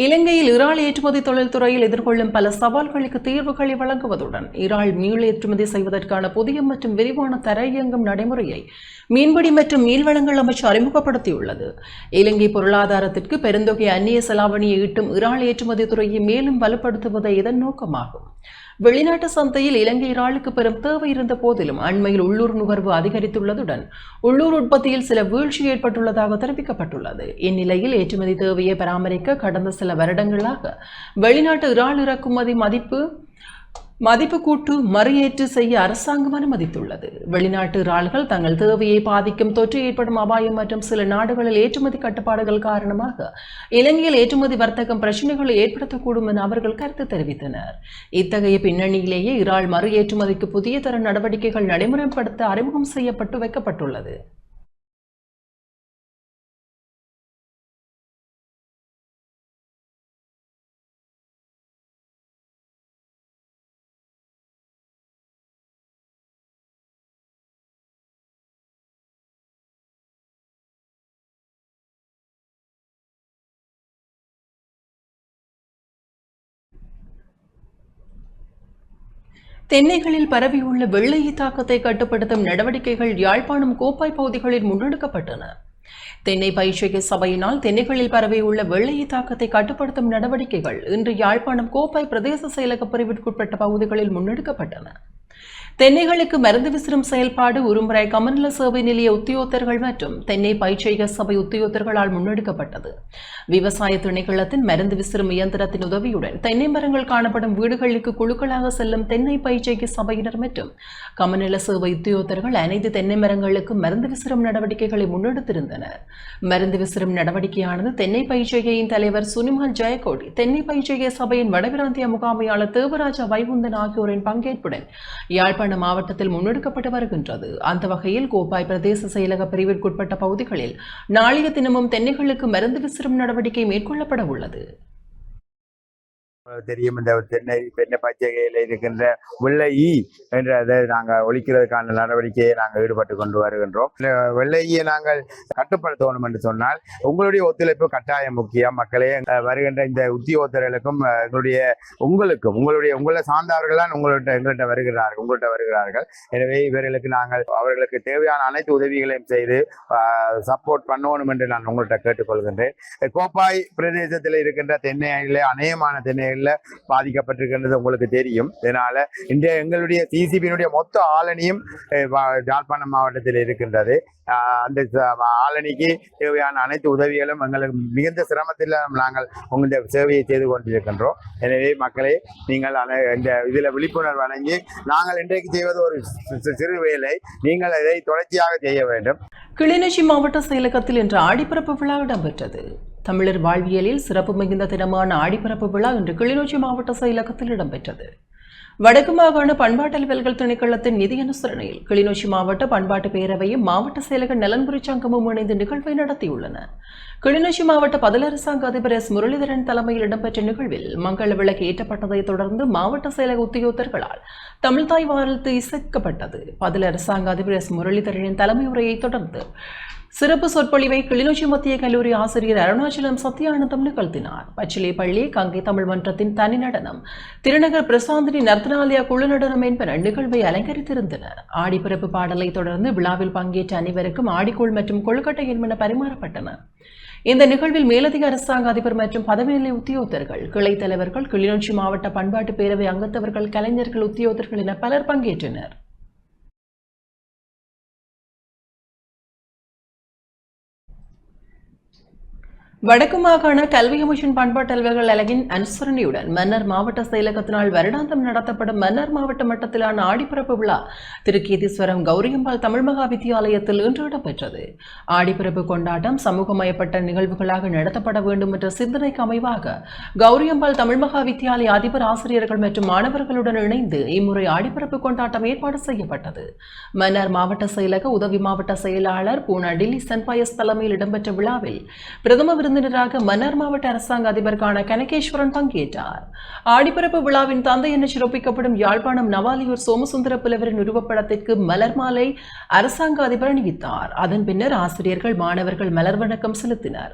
இலங்கையில் இறால் ஏற்றுமதி தொழில்துறையில் எதிர்கொள்ளும் பல சவால்களுக்கு தீர்வுகளை வழங்குவதுடன் இறால் மீள் ஏற்றுமதி செய்வதற்கான புதிய மற்றும் விரிவான தர இயங்கும் நடைமுறையை மீன்பிடி மற்றும் மீன்வளங்கள் அமைச்சு அறிமுகப்படுத்தியுள்ளது. இலங்கை பொருளாதாரத்திற்கு பெருந்தொகை அந்நிய செலாவணியை ஈட்டும் இறால் ஏற்றுமதி துறையை மேலும் வலுப்படுத்துவதே இதன் நோக்கமாகும். வெளிநாட்டு சந்தையில் இலங்கை இறாலுக்கு பெரும் தேவை இருந்த போதிலும் அண்மையில் உள்ளூர் நுகர்வு அதிகரித்துள்ளதுடன் உள்ளூர் உற்பத்தியில் சில வீழ்ச்சி ஏற்பட்டுள்ளதாக தெரிவிக்கப்பட்டுள்ளது. இந்நிலையில் ஏற்றுமதி தேவையை பராமரிக்க கடந்த சில வருடங்களாக வெளிநாட்டு இறால் இறக்குமதி மதிப்பு கூட்டு மறுஏற்று செய்ய அரசாங்கம் அனுமதித்துள்ளது. வெளிநாட்டு இறால்கள் தங்கள் தேவையை பாதிக்கும் தொற்று ஏற்படும் அபாயம் மற்றும் சில நாடுகளில் ஏற்றுமதி கட்டுப்பாடுகள் காரணமாக இலங்கையில் ஏற்றுமதி வர்த்தகம் பிரச்சனைகளை ஏற்படுத்தக்கூடும் என அவர்கள் கருத்து தெரிவித்தனர். இத்தகைய பின்னணியிலேயே இறால் மறு ஏற்றுமதிக்கு புதிய தர நடவடிக்கைகள் நடைமுறைப்படுத்த அறிமுகம் செய்யப்பட்டு வைக்கப்பட்டுள்ளது. தென்னைகளில் பரவியுள்ள வெள்ளை தாக்கத்தை கட்டுப்படுத்தும் நடவடிக்கைகள் யாழ்ப்பாணம் கோப்பாய் பகுதிகளில் முன்னெடுக்கப்பட்டன. தென்னை பயிற்சிகை சபையினால் தென்னைகளில் பரவியுள்ள வெள்ளை தாக்கத்தை கட்டுப்படுத்தும் நடவடிக்கைகள் இன்று யாழ்ப்பாணம் கோப்பாய் பிரதேச செயலக பிரிவிற்குட்பட்ட பகுதிகளில் முன்னெடுக்கப்பட்டன. தென்னைகளுக்கு மருந்து விசிறும் செயல்பாடு உருமுறை கமநல சேவை நிலைய உத்தியோகத்தர்கள் மற்றும் தென்னை பயிற்சிக சபை உத்தியோகத்தர்களால் முன்னெடுக்கப்பட்டது. விவசாய திணைக்களத்தின் மருந்து விசிறும் இயந்திரத்தின் உதவியுடன் தென்னை மரங்கள் காணப்படும் வீடுகளுக்கு குழுக்களாக செல்லும் தென்னை பயிற்சிக சபையினர் மற்றும் கமநல சேவை உத்தியோகத்தர்கள் அனைத்து தென்னை மரங்களுக்கு மருந்து விசிறும் நடவடிக்கைகளை முன்னெடுத்திருந்தனர். மருந்து விசிறும் நடவடிக்கையானது தென்னை பயிற்சிகையின் தலைவர் சுனிமால் ஜெயக்கோடி, தென்னை பயிற்சிகை சபையின் வடபிராந்திய முகாமையாளர் தேவராஜா வைகுந்தன் ஆகியோரின் பங்கேற்புடன் யாழ்ப்பாணம் மாவட்டத்தில் முன்னெடுக்கப்பட்டு வருகின்றது. அந்த வகையில் கோப்பாய் பிரதேச செயலக பிரிவிற்குட்பட்ட பகுதிகளில் நாளைய தினமும் தென்னைகளுக்கு மருந்து விசிறும் நடவடிக்கை மேற்கொள்ளப்பட உள்ளது. தெரியும், இந்த தென்னை பச்சைகையில் இருக்கின்ற வெள்ளை ஈ என்றதை நாங்கள் ஒழிக்கிறதுக்கான நடவடிக்கையை நாங்கள் ஈடுபட்டு கொண்டு வருகின்றோம். வெள்ளை ஈயை நாங்கள் கட்டுப்படுத்தணும் என்று சொன்னால் உங்களுடைய ஒத்துழைப்பு கட்டாயம் முக்கியம். மக்களே, வருகின்ற இந்த உத்தியோகத்தர்களுக்கும் உங்களை சார்ந்தவர்கள் தான் உங்கள்கிட்ட வருகிறார்கள். எனவே இவர்களுக்கு நாங்கள் அவர்களுக்கு தேவையான அனைத்து உதவிகளையும் செய்து சப்போர்ட் பண்ணணும் என்று நான் உங்கள்கிட்ட கேட்டுக்கொள்கின்றேன். கோப்பாய் பிரதேசத்தில் இருக்கின்ற தென்னையிலே அநேகமான தென்னை பாதிக்கப்பட்டிருக்கின்றது உங்களுக்கு தெரியும். இதனால இந்த எங்களுடைய சிசிபியினுடைய மொத்த ஆளணியும் யாழ்ப்பாணம் மாவட்டத்தில் இருக்கின்றது. அந்த ஆளணிக்கு தேவையான அனைத்து உதவிகளும் எங்களுக்கு மிகுந்த சிரமத்தில் நாங்கள் உங்க சேவையை செய்து கொண்டிருக்கின்றோம். எனவே மக்களே, நீங்கள் இந்த இதில் விழிப்புணர்வு வழங்கி நாங்கள் இன்றைக்கு செய்வது ஒரு சிறு வேலை, நீங்கள் இதை தொடர்ச்சியாக செய்ய வேண்டும். கிளிநொச்சி மாவட்ட செயலகத்தில் இன்று ஆடிப்பிறப்பு விழா இடம்பெற்றது. தமிழர் வாழ்வியலில் சிறப்பு மிகுந்த தினமான ஆடிப்பிறப்பு விழா இன்று கிளிநொச்சி மாவட்ட செயலகத்தில் இடம்பெற்றது. வடக்கு மாகாண பண்பாட்டு அலுவல்கள் திணைக்களத்தின் நிதி அனுசரணையில் கிளிநொச்சி மாவட்ட பண்பாட்டு பேரவையும் மாவட்ட செயலக நலன்புரி சங்கமும் இணைந்து நிகழ்வை நடத்தியுள்ளன. கிளிநொச்சி மாவட்ட பதில் அரசாங்க அதிபர் எஸ் முரளிதரன் தலைமையில் இடம்பெற்ற நிகழ்வில் மங்கள விளக்கு ஏற்றப்பட்டதை தொடர்ந்து மாவட்ட செயலக உத்தியோகத்தர்களால் தமிழ்தாய் வாழ்த்து இசைக்கப்பட்டது. பதில் அரசாங்க அதிபர் எஸ் முரளிதரனின் தலைமை உரையை தொடர்ந்து சிறப்பு சொற்பொழிவை கிளிநொச்சி மத்திய கல்லூரி ஆசிரியர் அருணாச்சலம் சத்யானந்தம் நிகழ்த்தினார். பச்சிலைப்பள்ளி கங்கை தமிழ் மன்றத்தின் தனி நடனம், திருநகர் பிரசாந்தினி நர்த்தனாலயா குழு நடனம் என்பன நிகழ்வை அலங்கரித்திருந்தனர். ஆடிப்பிறப்பு பாடலை தொடர்ந்து விழாவில் பங்கேற்ற அனைவருக்கும் ஆடிக்கூழ் மற்றும் கொழுக்கட்டை என்பன பரிமாறப்பட்டன. இந்த நிகழ்வில் மேலதிக அரசாங்க அதிபர் மற்றும் பதவிநிலை உத்தியோகத்தர்கள், கிளை தலைவர்கள், கிளிநொச்சி மாவட்ட பண்பாட்டு பேரவை அங்கத்தவர்கள், கலைஞர்கள், உத்தியோகத்தர்கள் என பலர் பங்கேற்றனர். வடக்கு மாகாண கல்வி அமைச்சின் பண்பாட்டு அலுவலர்கள் அலகின் அனுசரணையுடன் மன்னர் மாவட்ட செயலகத்தினால் வருடாந்தம் நடத்தப்படும் மன்னர் மாவட்ட மட்டத்திலான ஆடிப்பிறப்பு விழா திருக்கீதீஸ்வரம் கௌரியம்பாள் தமிழ் மகா வித்தியாலயத்தில் இன்று இடம்பெற்றது. ஆடிப்பிறப்பு கொண்டாட்டம் சமூகமயப்பட்ட நிகழ்வுகளாக நடத்தப்பட வேண்டும் என்ற சிந்தனைக்கு அமைவாக கௌரியம்பாள் தமிழ் மகா வித்தியாலய அதிபர், ஆசிரியர்கள் மற்றும் மாணவர்களுடன் இணைந்து இம்முறை ஆடிப்பிறப்பு கொண்டாட்டம் ஏற்பாடு செய்யப்பட்டது. மன்னர் மாவட்ட செயலக உதவி மாவட்ட செயலாளர் பூனா டில்லி சென்பாயஸ் தலைமையில் இடம்பெற்ற விழாவில் பிரதம விருந்தினராக மன்னார் மாவட்ட அரசாங்க அதிபர் கான கனகேஸ்வரன் பங்கேற்றார். ஆடிப்பிறப்பு விழாவின் தந்தை என சிறப்பிக்கப்படும் யாழ்ப்பாணம் நவாலியூர் சோமசுந்தர புலவரின் உருவப்படத்திற்கு மலர் மாலை அரசாங்க அதிபர் அணிவித்தார். அதன் பின்னர் ஆசிரியர்கள், மாணவர்கள் மலர் வணக்கம் செலுத்தினர்.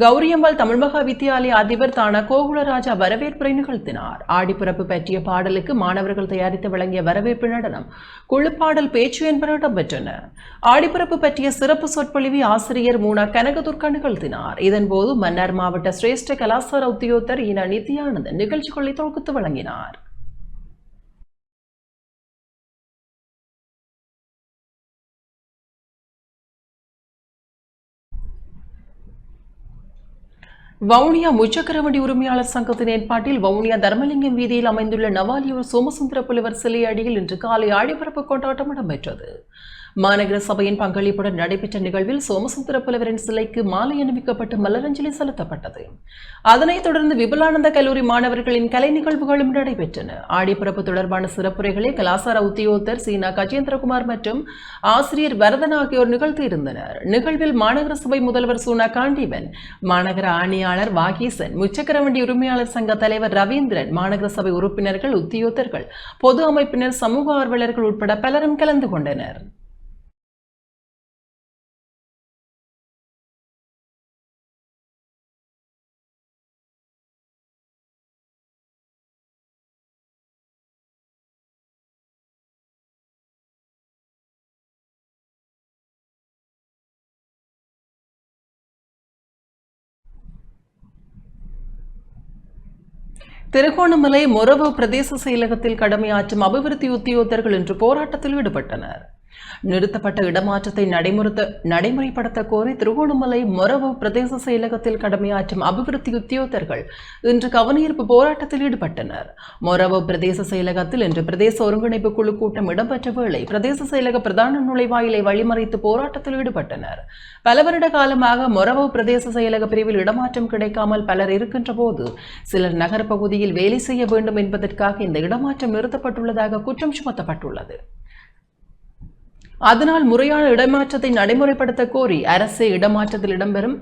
கௌரியம்பாள் தமிழ்மகா வித்தியாலய அதிபர் தான கோகுலராஜா வரவேற்புரை நிகழ்த்தினார். ஆடிப்பிறப்பு பற்றிய பாடலுக்கு மாணவர்கள் தயாரித்து வழங்கிய வரவேற்பு நடனம், குழுப்பாடல், பேச்சு என்பன இடம்பெற்றன. ஆடிப்பிறப்பு பற்றிய சிறப்பு சொற்பொழிவை ஆசிரியர் மூனா கனகதுர்கா நிகழ்த்தினார். இதன்போது மன்னார் மாவட்ட சிரேஷ்ட கலாசார உத்தியோகத்தர் ஈனா நித்யானந்தன் நிகழ்ச்சிகளை தொகுத்து வழங்கினார். வவுனியா முச்சக்கரவண்டி உரிமையாளர் சங்கத்தின் ஏற்பாட்டில் வவுனியா தர்மலிங்கம் வீதியில் அமைந்துள்ள நவாலியூர் சோமசுந்தர புலவர் சிலை அடியில் இன்று காலை ஆடிப்பிறப்பு கொண்டாட்டம் இடம்பெற்றது. மாநகர சபையின் பங்களிப்புடன் நடைபெற்ற நிகழ்வில் சோமசுந்தர புலவரின் சிலைக்கு மாலை அணிவிக்கப்பட்டு மலரஞ்சலி செலுத்தப்பட்டது. அதனைத் தொடர்ந்து விபுலானந்த கல்லூரி மாணவர்களின் கலை நிகழ்வுகளும் நடைபெற்றன. ஆடிப்பிறப்பு தொடர்பான சிறப்புரைகளை கலாசார உத்தியோகத்தர் சீனா கஜேந்திரகுமார் மற்றும் ஆசிரியர் வரதன் ஆகியோர் நிகழ்த்தியிருந்தனர். நிகழ்வில் மாநகர சபை முதல்வர் சூனா காண்டீபன், மாநகர ஆணையாளர் வாகீசன், முச்சக்கரவண்டி உரிமையாளர் சங்க தலைவர் ரவீந்திரன், மாநகர சபை உறுப்பினர்கள், உத்தியோகத்தர்கள், பொது அமைப்பினர், சமூக ஆர்வலர்கள் உட்பட பலரும் கலந்து கொண்டனர். திருகோணமலை மொரவ பிரதேச செயலகத்தில் கடமையாற்றும் அபிவிருத்தி உத்தியோகத்தர்கள் இன்று போராட்டத்தில் ஈடுபட்டனர். நிறுத்தப்பட்ட இடமாற்றத்தை நடைமுறைப்படுத்த கோரி திருகோணமலை மொரவ பிரதேச செயலகத்தில் கடமையாற்றும் அபிவிருத்தி உத்தியோகத்தர்கள் இன்று கவனஈர்ப்பு போராட்டத்தில் ஈடுபட்டனர். மொரவ பிரதேச செயலகத்தில் இன்று பிரதேச ஒருங்கிணைப்பு குழு கூட்டம் இடம்பெற்ற வேளை பிரதேச செயலக பிரதான நுழைவாயிலை வழிமறைத்து போராட்டத்தில் ஈடுபட்டனர். பல வருட காலமாக மொரவ பிரதேச செயலக பிரிவில் இடமாற்றம் கிடைக்காமல் பலர் இருக்கின்ற போது சிலர் நகர பகுதியில் வேலை செய்ய வேண்டும் என்பதற்காக இந்த இடமாற்றம் நிறுத்தப்பட்டுள்ளதாக குற்றம் சுமத்தப்பட்டுள்ளது. அதனால் முறையான இடமாற்றத்தை நடைமுறைப்படுத்த கோரி அரசு இடமாற்றத்தில் இடம்பெறும்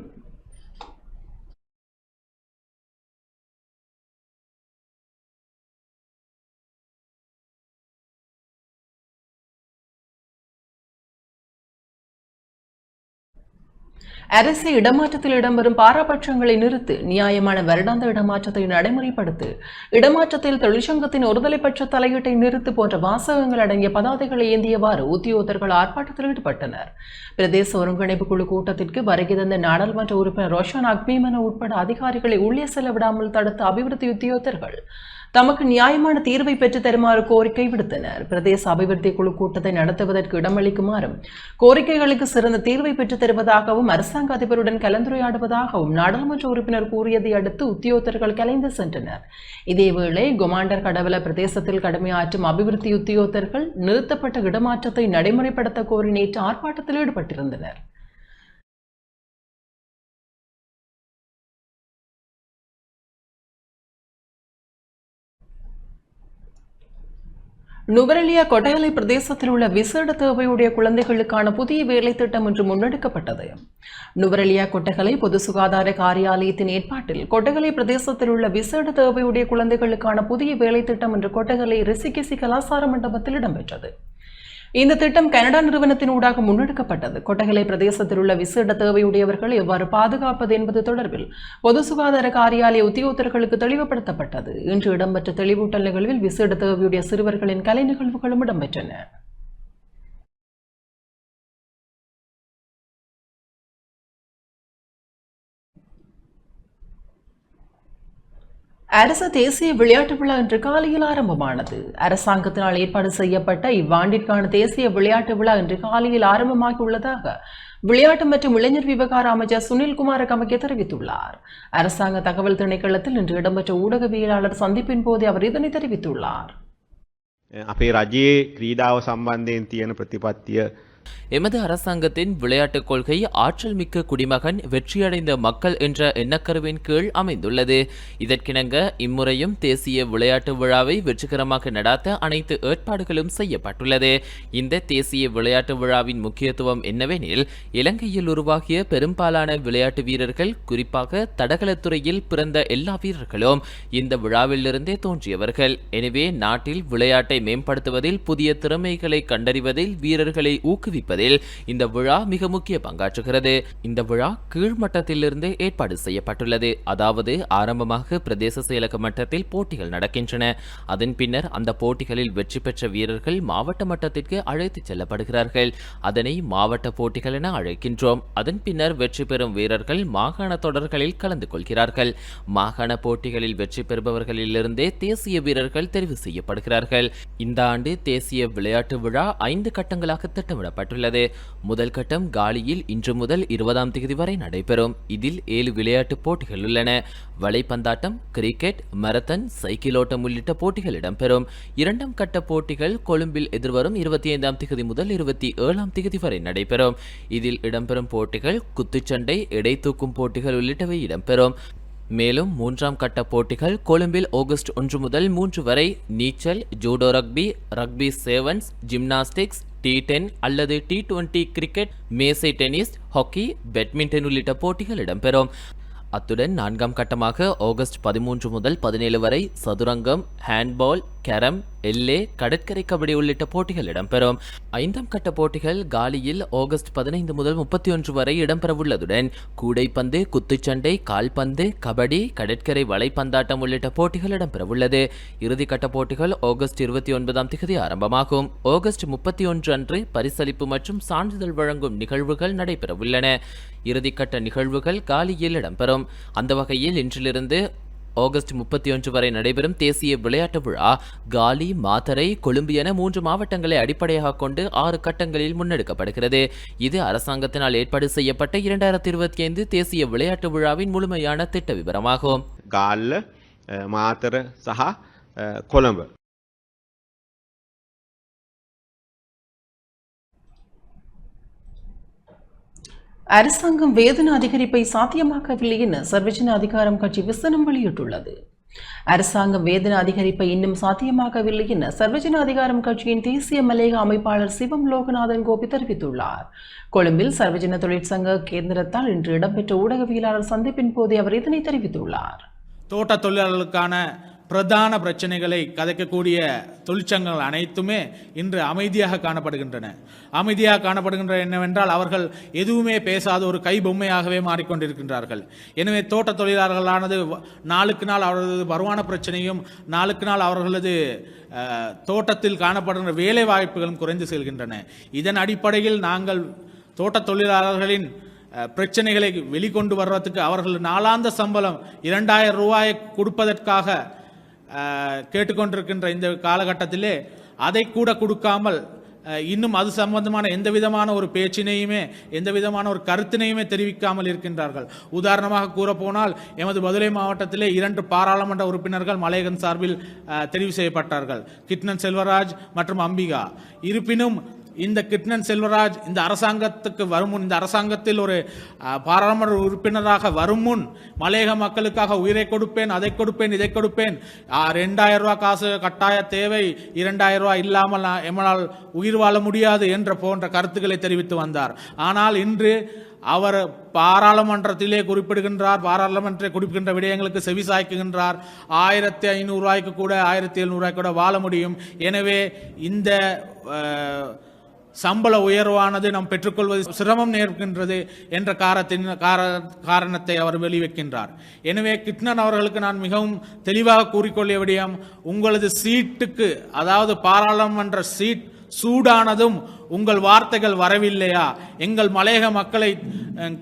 அரசு இடமாற்றத்தில் இடம்பெறும் பாராபட்சங்களை நிறுத்து, நியாயமான வருடாந்த இடமாற்றத்தை நடைமுறைப்படுத்து, இடமாற்றத்தில் தொழிற்சங்கத்தின் ஒருதலைப்பட்ச தலையீட்டை நிறுத்து போன்ற வாசகங்கள் அடங்கிய பதாதைகளை ஏந்தியவாறு உத்தியோகத்தர்கள் ஆர்ப்பாட்டத்தில் ஈடுபட்டனர். பிரதேச ஒருங்கிணைப்பு குழு கூட்டத்திற்கு வருகை தந்த நாடாளுமன்ற உறுப்பினர் ரோஷன் அக்மீமன உட்பட அதிகாரிகளை உள்ளே செல்ல விடாமல் தடுத்த அபிவிருத்தி உத்தியோகத்தர்கள் தமக்கு நியாயமான தீர்வை பெற்று தருமாறு கோரிக்கை விடுத்தனர். பிரதேச அபிவிருத்தி குழு கூட்டத்தை நடத்துவதற்கு இடமளிக்குமாறும் கோரிக்கைகளுக்கு சிறந்த தீர்வை பெற்றுத் தருவதாகவும் அரசாங்க அதிபருடன் கலந்துரையாடுவதாகவும் நாடாளுமன்ற உறுப்பினர் கூறியதை அடுத்து உத்தியோகத்தர்கள் கலைந்து சென்றனர். இதேவேளை கொமாண்டர் கடவல பிரதேசத்தில் கடமையாற்றும் அபிவிருத்தி உத்தியோகத்தர்கள் நிறுத்தப்பட்ட இடமாற்றத்தை நடைமுறைப்படுத்த கோரி நேற்று ஆர்ப்பாட்டத்தில் ஈடுபட்டிருந்தனர். நுவரெலியா கொட்டகலை பிரதேசத்தில் உள்ள விசேட தேவையுடைய குழந்தைகளுக்கான புதிய வேலை திட்டம் இன்று முன்னெடுக்கப்பட்டது. நுவரெலியா கொட்டகலை பொது சுகாதார காரியாலயத்தின் ஏற்பாட்டில் கொட்டகலை பிரதேசத்தில் உள்ள விசேட தேவையுடைய குழந்தைகளுக்கான புதிய வேலை திட்டம் இன்று கொட்டகலை ரிசிகிசி கலாசார மண்டபத்தில் இடம்பெற்றது. இந்த திட்டம் கனடா நிறுவனத்தின் ஊடாக முன்னெடுக்கப்பட்டது. கொட்டகலை பிரதேசத்தில் உள்ள விசேட தேவையுடையவர்கள் எவ்வாறு பாதுகாப்பது என்பது தொடர்பில் பொது சுகாதார காரியாலய உத்தியோகத்தர்களுக்கு தெளிவுபடுத்தப்பட்டது. இன்று இடம்பெற்ற தெளிவூட்டல் நிகழ்வில் விசேட தேவையுடைய சிறுவர்களின் கலை நிகழ்வுகளும் இடம்பெற்றன. அரசு தேசிய விளையாட்டு விழா இன்று காலையில் ஆரம்பமானது. அரசாங்கத்தினால் ஏற்பாடு செய்யப்பட்ட இவ்வாண்டிற்கான தேசிய விளையாட்டு விழா இன்று காலையில் ஆரம்பமாகியுள்ளதாக விளையாட்டு மற்றும் இளைஞர் விவகார அமைச்சர் சுனில்குமார கமகே தெரிவித்துள்ளார். அரசாங்க தகவல் திணைக்களத்தில் இன்று இடம்பெற்ற ஊடகவியலாளர் சந்திப்பின் போது அவர் இதனை தெரிவித்துள்ளார். අපේ රජයේ ක්‍රීඩාව සම්බන්ධයෙන් තියෙන ප්‍රතිපත්තිය எமது அரசாங்கத்தின் விளையாட்டுக் கொள்கை ஆற்றல் மிக்க குடிமகன் வெற்றியடைந்த மக்கள் என்ற எண்ணக்கருவின் கீழ் அமைந்துள்ளது. இதற்கிணங்க இம்முறையும் தேசிய விளையாட்டு விழாவை வெற்றிகரமாக நடாத்த அனைத்து ஏற்பாடுகளும் செய்யப்பட்டுள்ளது. இந்த தேசிய விளையாட்டு விழாவின் முக்கியத்துவம் என்னவெனில், இலங்கையில் உருவாகிய பெரும்பாலான விளையாட்டு வீரர்கள், குறிப்பாக தடகளத்துறையில் பிறந்த எல்லா வீரர்களும் இந்த விழாவிலிருந்தே தோன்றியவர்கள். எனவே நாட்டில் விளையாட்டை மேம்படுத்துவதில், புதிய திறமைகளை கண்டறிவதில், வீரர்களை ஊக்குவிப்பதில் இந்த விழா மிக முக்கிய பங்காற்றுகிறது. இந்த விழா கீழ்மட்டத்திலிருந்து ஏற்பாடு செய்யப்பட்டுள்ளது. அதாவது ஆரம்பமாக பிரதேச செயலக மட்டத்தில் போட்டிகள் நடக்கின்றன. அதன் பின்னர் அந்த போட்டிகளில் வெற்றி பெற்ற வீரர்கள் மாவட்ட மட்டத்திற்கு அழைத்துச் செல்லப்படுகிறார்கள். அதனை மாவட்ட போட்டிகள் என அழைக்கின்றோம். அதன் பின்னர் வெற்றி பெறும் வீரர்கள் மாகாண தொடர்களில் கலந்து கொள்கிறார்கள். மாகாண போட்டிகளில் வெற்றி பெறுபவர்களிலிருந்தே தேசிய வீரர்கள் தெரிவு செய்யப்படுகிறார்கள். இந்த ஆண்டு தேசிய விளையாட்டு விழா 5 கட்டங்களாக திட்டமிடப்பட்டுள்ளது. முதல் கட்டம் காலியில் இன்று முதல் 20ஆம் தேதி வரை நடைபெறும். இதில் 7 விளையாட்டு போட்டிகள் உள்ளன. வலைப்பந்தாட்டம், கிரிக்கெட், மரத்தன், சைக்கிளோட்டம் உள்ளிட்ட போட்டிகள் இடம்பெறும். 2ஆம் கட்ட போட்டிகள் கொழும்பில் எதிர்வரும் 25ஆம் தேதி முதல் 27ஆம் தேதி வரை நடைபெறும். இதில் இடம்பெறும் போட்டிகள் குத்துச்சண்டை, எடை தூக்கும் போட்டிகள் உள்ளிட்டவை இடம்பெறும். மேலும் 3ஆம் கட்ட போட்டிகள் கொழும்பில் ஆகஸ்ட் 1 முதல் 3 வரை நீச்சல், judo rugby, rugby sevens, gymnastics, T10 அல்லது T20 கிரிக்கெட், மேசை டென்னிஸ், ஹாக்கி, பேட்மிண்டன் உள்ளிட்ட போட்டிகள் இடம்பெறும். அத்துடன் 4ஆம் கட்டமாக ஆகஸ்ட் 13 முதல் 17 வரை சதுரங்கம், ஹேண்ட்பால், கேரம், எல்லே, கடற்கரை கபடி உள்ளிட்ட போட்டிகள் இடம்பெறும். 5ஆம் கட்ட போட்டிகள் காலியில் ஆகஸ்ட் 15 முதல் 31 வரை இடம்பெறவுள்ளதுடன் கூடைப்பந்து, குத்துச்சண்டை, கால்பந்து, கபடி, கடற்கரை வலைப்பந்தாட்டம் உள்ளிட்ட போட்டிகள் இடம்பெறவுள்ளது. இறுதிக்கட்ட போட்டிகள் ஆகஸ்ட் 29ஆம் தேதி ஆரம்பமாகும். ஆகஸ்ட் 31 அன்று பரிசளிப்பு மற்றும் சான்றிதழ் வழங்கும் நிகழ்வுகள் நடைபெறவுள்ளன. இறுதிக்கட்ட நிகழ்வுகள் காலியில் இடம்பெறும். அந்த வகையில் இன்றிலிருந்து ஆகஸ்ட் 31 வரை நடைபெறும் தேசிய விளையாட்டு விழா காலி, மாத்தறை, கொழும்பு என 3 மாவட்டங்களை அடிப்படையாக கொண்டு 6 கட்டங்களில் முன்னெடுக்கப்படுகிறது. இது அரசாங்கத்தினால் ஏற்பாடு செய்யப்பட்ட 2025 தேசிய விளையாட்டு விழாவின் முழுமையான திட்ட விவரமாகும். ගාල්ල, මාතර සහ කොළඹ. அரசாங்கம் வேதன அதிகரிப்பை சாத்தியமாக்கவில்லை என சர்வஜன அதிகாரம் கட்சி விசனம் வெளியிட்டுள்ளது. அரசாங்கம் வேதன அதிகரிப்பை இன்னும் சாத்தியமாக்கவில்லை என சர்வஜன அதிகாரம் கட்சியின் தேசிய மலேக அமைப்பாளர் சிவம் லோகநாதன் கோபி தெரிவித்துள்ளார். கொழும்பில் சர்வஜன தொழிற்சங்க கேந்திரத்தால் இன்று இடம்பெற்ற ஊடகவியலாளர் சந்திப்பின் போதே அவர் இதனை தெரிவித்துள்ளார். தோட்ட தொழிலாளர்களுக்கான பிரதான பிரச்சனைகளை கதைக்கக்கூடிய தொழிற்சங்கங்கள் அனைத்துமே இன்று அமைதியாக காணப்படுகின்றன. அமைதியாக காணப்படுகின்றன என்னவென்றால் அவர்கள் எதுவுமே பேசாத ஒரு கை பொம்மையாகவே மாறிக்கொண்டிருக்கின்றார்கள். எனவே தோட்ட தொழிலாளர்களானது நாளுக்கு நாள் அவர்களது வருமான பிரச்சனையும் நாளுக்கு நாள் அவர்களது தோட்டத்தில் காணப்படுகின்ற வேலை வாய்ப்புகளும் குறைந்து செல்கின்றன. இதன் அடிப்படையில் நாங்கள் தோட்ட தொழிலாளர்களின் பிரச்சனைகளை வெளிக்கொண்டு வர்றதுக்கு அவர்கள் நாளாந்த சம்பளம் 2000 ரூபாயை கொடுப்பதற்காக கேட்டுக்கொண்டிருக்கின்ற இந்த காலகட்டத்திலே அதை கூட கொடுக்காமல் இன்னும் அது சம்பந்தமான எந்த விதமான ஒரு பேச்சினையுமே எந்த விதமான ஒரு கருத்தினையுமே தெரிவிக்காமல் இருக்கின்றார்கள். உதாரணமாக கூறப்போனால் எமது பதுளை மாவட்டத்திலே 2 பாராளுமன்ற உறுப்பினர்கள் மலையகன் சார்பில் தெரிவு செய்யப்பட்டார்கள், கிட்னன் செல்வராஜ் மற்றும் அம்பிகா. இருப்பினும் இந்த கிட்னன் செல்வராஜ் இந்த அரசாங்கத்துக்கு வரும் முன், இந்த அரசாங்கத்தில் ஒரு பாராளுமன்ற உறுப்பினராக வரும் முன் மலையக மக்களுக்காக உயிரை கொடுப்பேன், அதை கொடுப்பேன், இதை கொடுப்பேன், 2000 ரூபா காசு கட்டாய தேவை, 2000 ரூபா இல்லாமல் எம்மால் உயிர் வாழ முடியாது என்ற போன்ற கருத்துக்களை தெரிவித்து வந்தார். ஆனால் இன்று அவர் பாராளுமன்றத்திலே குறிப்பிடுகின்றார், பாராளுமன்றத்தை குறிப்பிடுகின்ற விடயங்களுக்கு செவிசாய்க்குகின்றார். 1500 ரூபாய்க்கு கூட 1700 ரூபாய்க்கு கூட வாழ முடியும். எனவே இந்த சம்பள உயர்வானது நாம் பெற்றுக்கொள்வது சிரமம் நேர்கின்றது என்ற காரணத்தை அவர் வெளிவைக்கின்றார். எனவே கிட்னன் அவர்களுக்கு நான் மிகவும் தெளிவாக கூறிக்கொள்ளிய விடயம், உங்களது சீட்டுக்கு, அதாவது பாராளுமன்ற சீட் சூடானதும் உங்கள் வார்த்தைகள் வரவில்லையா? எங்கள் மலையக மக்களை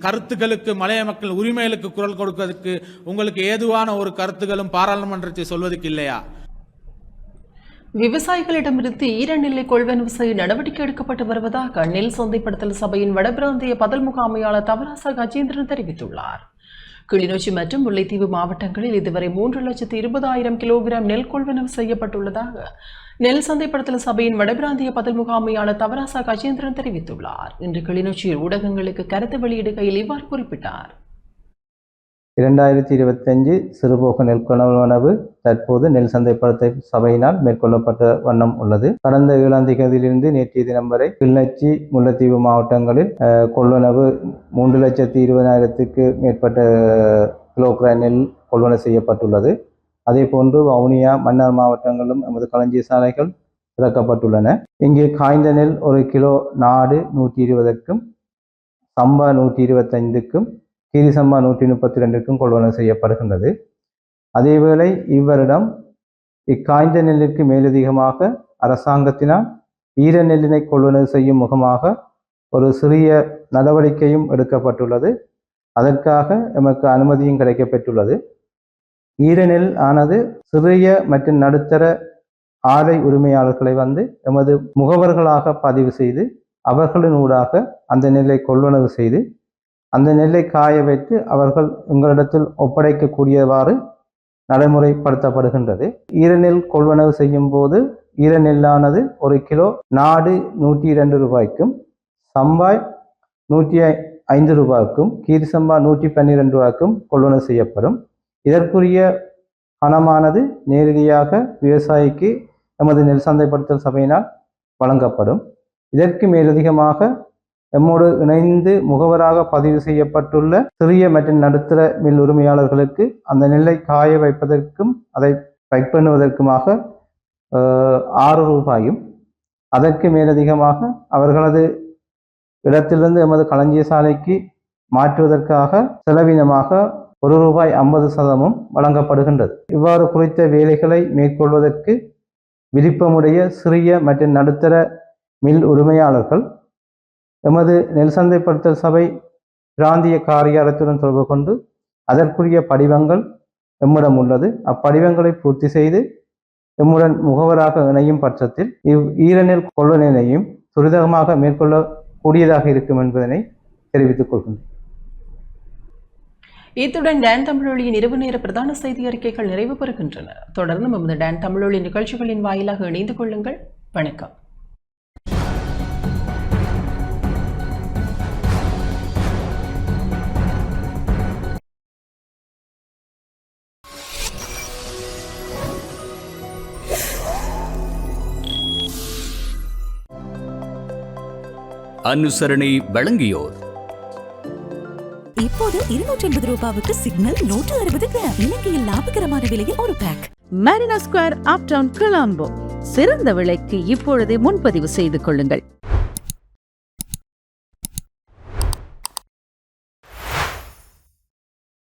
கருத்துக்களுக்கு, மலையக மக்கள் உரிமைகளுக்கு குரல் கொடுப்பதற்கு உங்களுக்கு ஏதுவான ஒரு கருத்துக்களும் பாராளுமன்றத்தை சொல்வதற்கு இல்லையா? விவசாயிகளிடமிருந்து ஈரநெல்லை கொள்வனவு செய்ய நடவடிக்கை எடுக்கப்பட்டு வருவதாக நெல் சந்தைப்படுத்தல் சபையின் வடபிராந்திய பதில் முகாமையாளர் தவராசா கஜேந்திரன் தெரிவித்துள்ளார். கிளிநொச்சி மற்றும் முல்லைத்தீவு மாவட்டங்களில் இதுவரை 3,20,000 கிலோகிராம் நெல் கொள்வனவு செய்யப்பட்டுள்ளதாக நெல் சந்தைப்படுத்தல் சபையின் வடபிராந்திய பதில் முகாமையாளர் தவராசா கஜேந்திரன் தெரிவித்துள்ளார். இன்று கிளிநொச்சியில் ஊடகங்களுக்கு கருத்து வெளியிடுகையில் இவ்வாறு குறிப்பிட்டார். 2025 சிறுபோக நெல் கொள்வனவு தற்போது நெல் சந்தைப்படுத்தல் சபையினால் மேற்கொள்ளப்பட்ட வண்ணம் உள்ளது. கடந்த 7ஆம் தேதியிலிருந்து நேற்றைய தினம் வரை கிளிநொச்சி, முல்லைத்தீவு மாவட்டங்களில் கொள்வனவு 3,20,000க்கு மேற்பட்ட கிலோகிராம் நெல் கொள்வனவு செய்யப்பட்டுள்ளது. அதே போன்று வவுனியா, மன்னார் மாவட்டங்களிலும் எமது களஞ்சிய சாலைகள் திறக்கப்பட்டுள்ளன. இங்கு காய்ந்த நெல் ஒரு கிலோ நாடு 120க்கும், சம்பா 125க்கும், கீரிசம்பா 132க்கும் கொள்வனவு செய்யப்படுகின்றது. அதேவேளை இவ்வருடம் இக்காய்ந்த நெல்லுக்கு மேலதிகமாக அரசாங்கத்தினால் ஈர நெல்லினை கொள்வனவு செய்யும் முகமாக ஒரு சிறிய நடவடிக்கையும் எடுக்கப்பட்டுள்ளது. அதற்காக எமக்கு அனுமதியும் கிடைக்கப்பெற்றுள்ளது. ஈரநெல் ஆனது சிறிய மற்றும் நடுத்தர ஆலை உரிமையாளர்களை எமது முகவர்களாக பதிவு செய்து அவர்களின் ஊடாக அந்த நெல்லை கொள்வனவு செய்து அந்த நெல்லை காய வைத்து அவர்கள் உங்களிடத்தில் ஒப்படைக்கக்கூடியவாறு நடைமுறைப்படுத்தப்படுகின்றது. ஈரநெல் கொள்வனவு செய்யும் போது ஈரநெல்லானது ஒரு கிலோ நாடு 102 ரூபாய்க்கும், சம்பாய் 105 ரூபாய்க்கும், கீரிசம்பா 112 ரூபாய்க்கும் கொள்வனவு செய்யப்படும். இதற்குரிய பணமானது நேரடியாக விவசாயிக்கு எமது நெல் சந்தைப்படுத்தல் சபையினால் வழங்கப்படும். இதற்கு மேலதிகமாக எம்மோடு இணைந்து முகவராக பதிவு செய்யப்பட்டுள்ள சிறிய மற்றும் நடுத்தர மில் உரிமையாளர்களுக்கு அந்த நெல்லை காய வைப்பதற்கும் அதை பேக் பண்ணுவதற்குமாக 6 ரூபாயும், அதற்கு மேலதிகமாக அவர்களது இடத்திலிருந்து எமது களஞ்சிய சாலைக்கு மாற்றுவதற்காக செலவினமாக ₹1.50 வழங்கப்படுகின்றது. இவ்வாறு குறித்த வேலைகளை மேற்கொள்வதற்கு விருப்பமுடைய சிறிய மற்றும் நடுத்தர மில் உரிமையாளர்கள் எமது நெல் சந்தைப்படுத்தல் சபை பிராந்திய காரியாலயத்துடன் தொடர்பு கொண்டு அதற்குரிய படிவங்கள் எம்மிடம் உள்ளது. அப்படிவங்களை பூர்த்தி செய்து எம்முடன் முகவராக இணையும் பட்சத்தில் ஈரநில் கொள்வனையும் துரிதமாக மேற்கொள்ளக்கூடியதாக இருக்கும் என்பதனை தெரிவித்துக் கொள்கின்றேன். இத்துடன் டான் தமிழொலியின் இரவு நேர பிரதான செய்தி அறிக்கைகள் நிறைவு பெறுகின்றன. தொடர்ந்து நமது டான் தமிழொலி நிகழ்ச்சிகளின் வாயிலாக இணைந்து கொள்ளுங்கள். வணக்கம். அனுசரணை வழங்கியோர் இப்போது 280 ரூபாவுக்கு சிக்னல் 160 கிராம். இலங்கையில் லாபகரமான விலையில் ஒரு pack. Marina Square uptown Colombo. சிறந்த விலைக்கு இப்பொழுதே முன்பதிவு செய்து கொள்ளுங்கள்.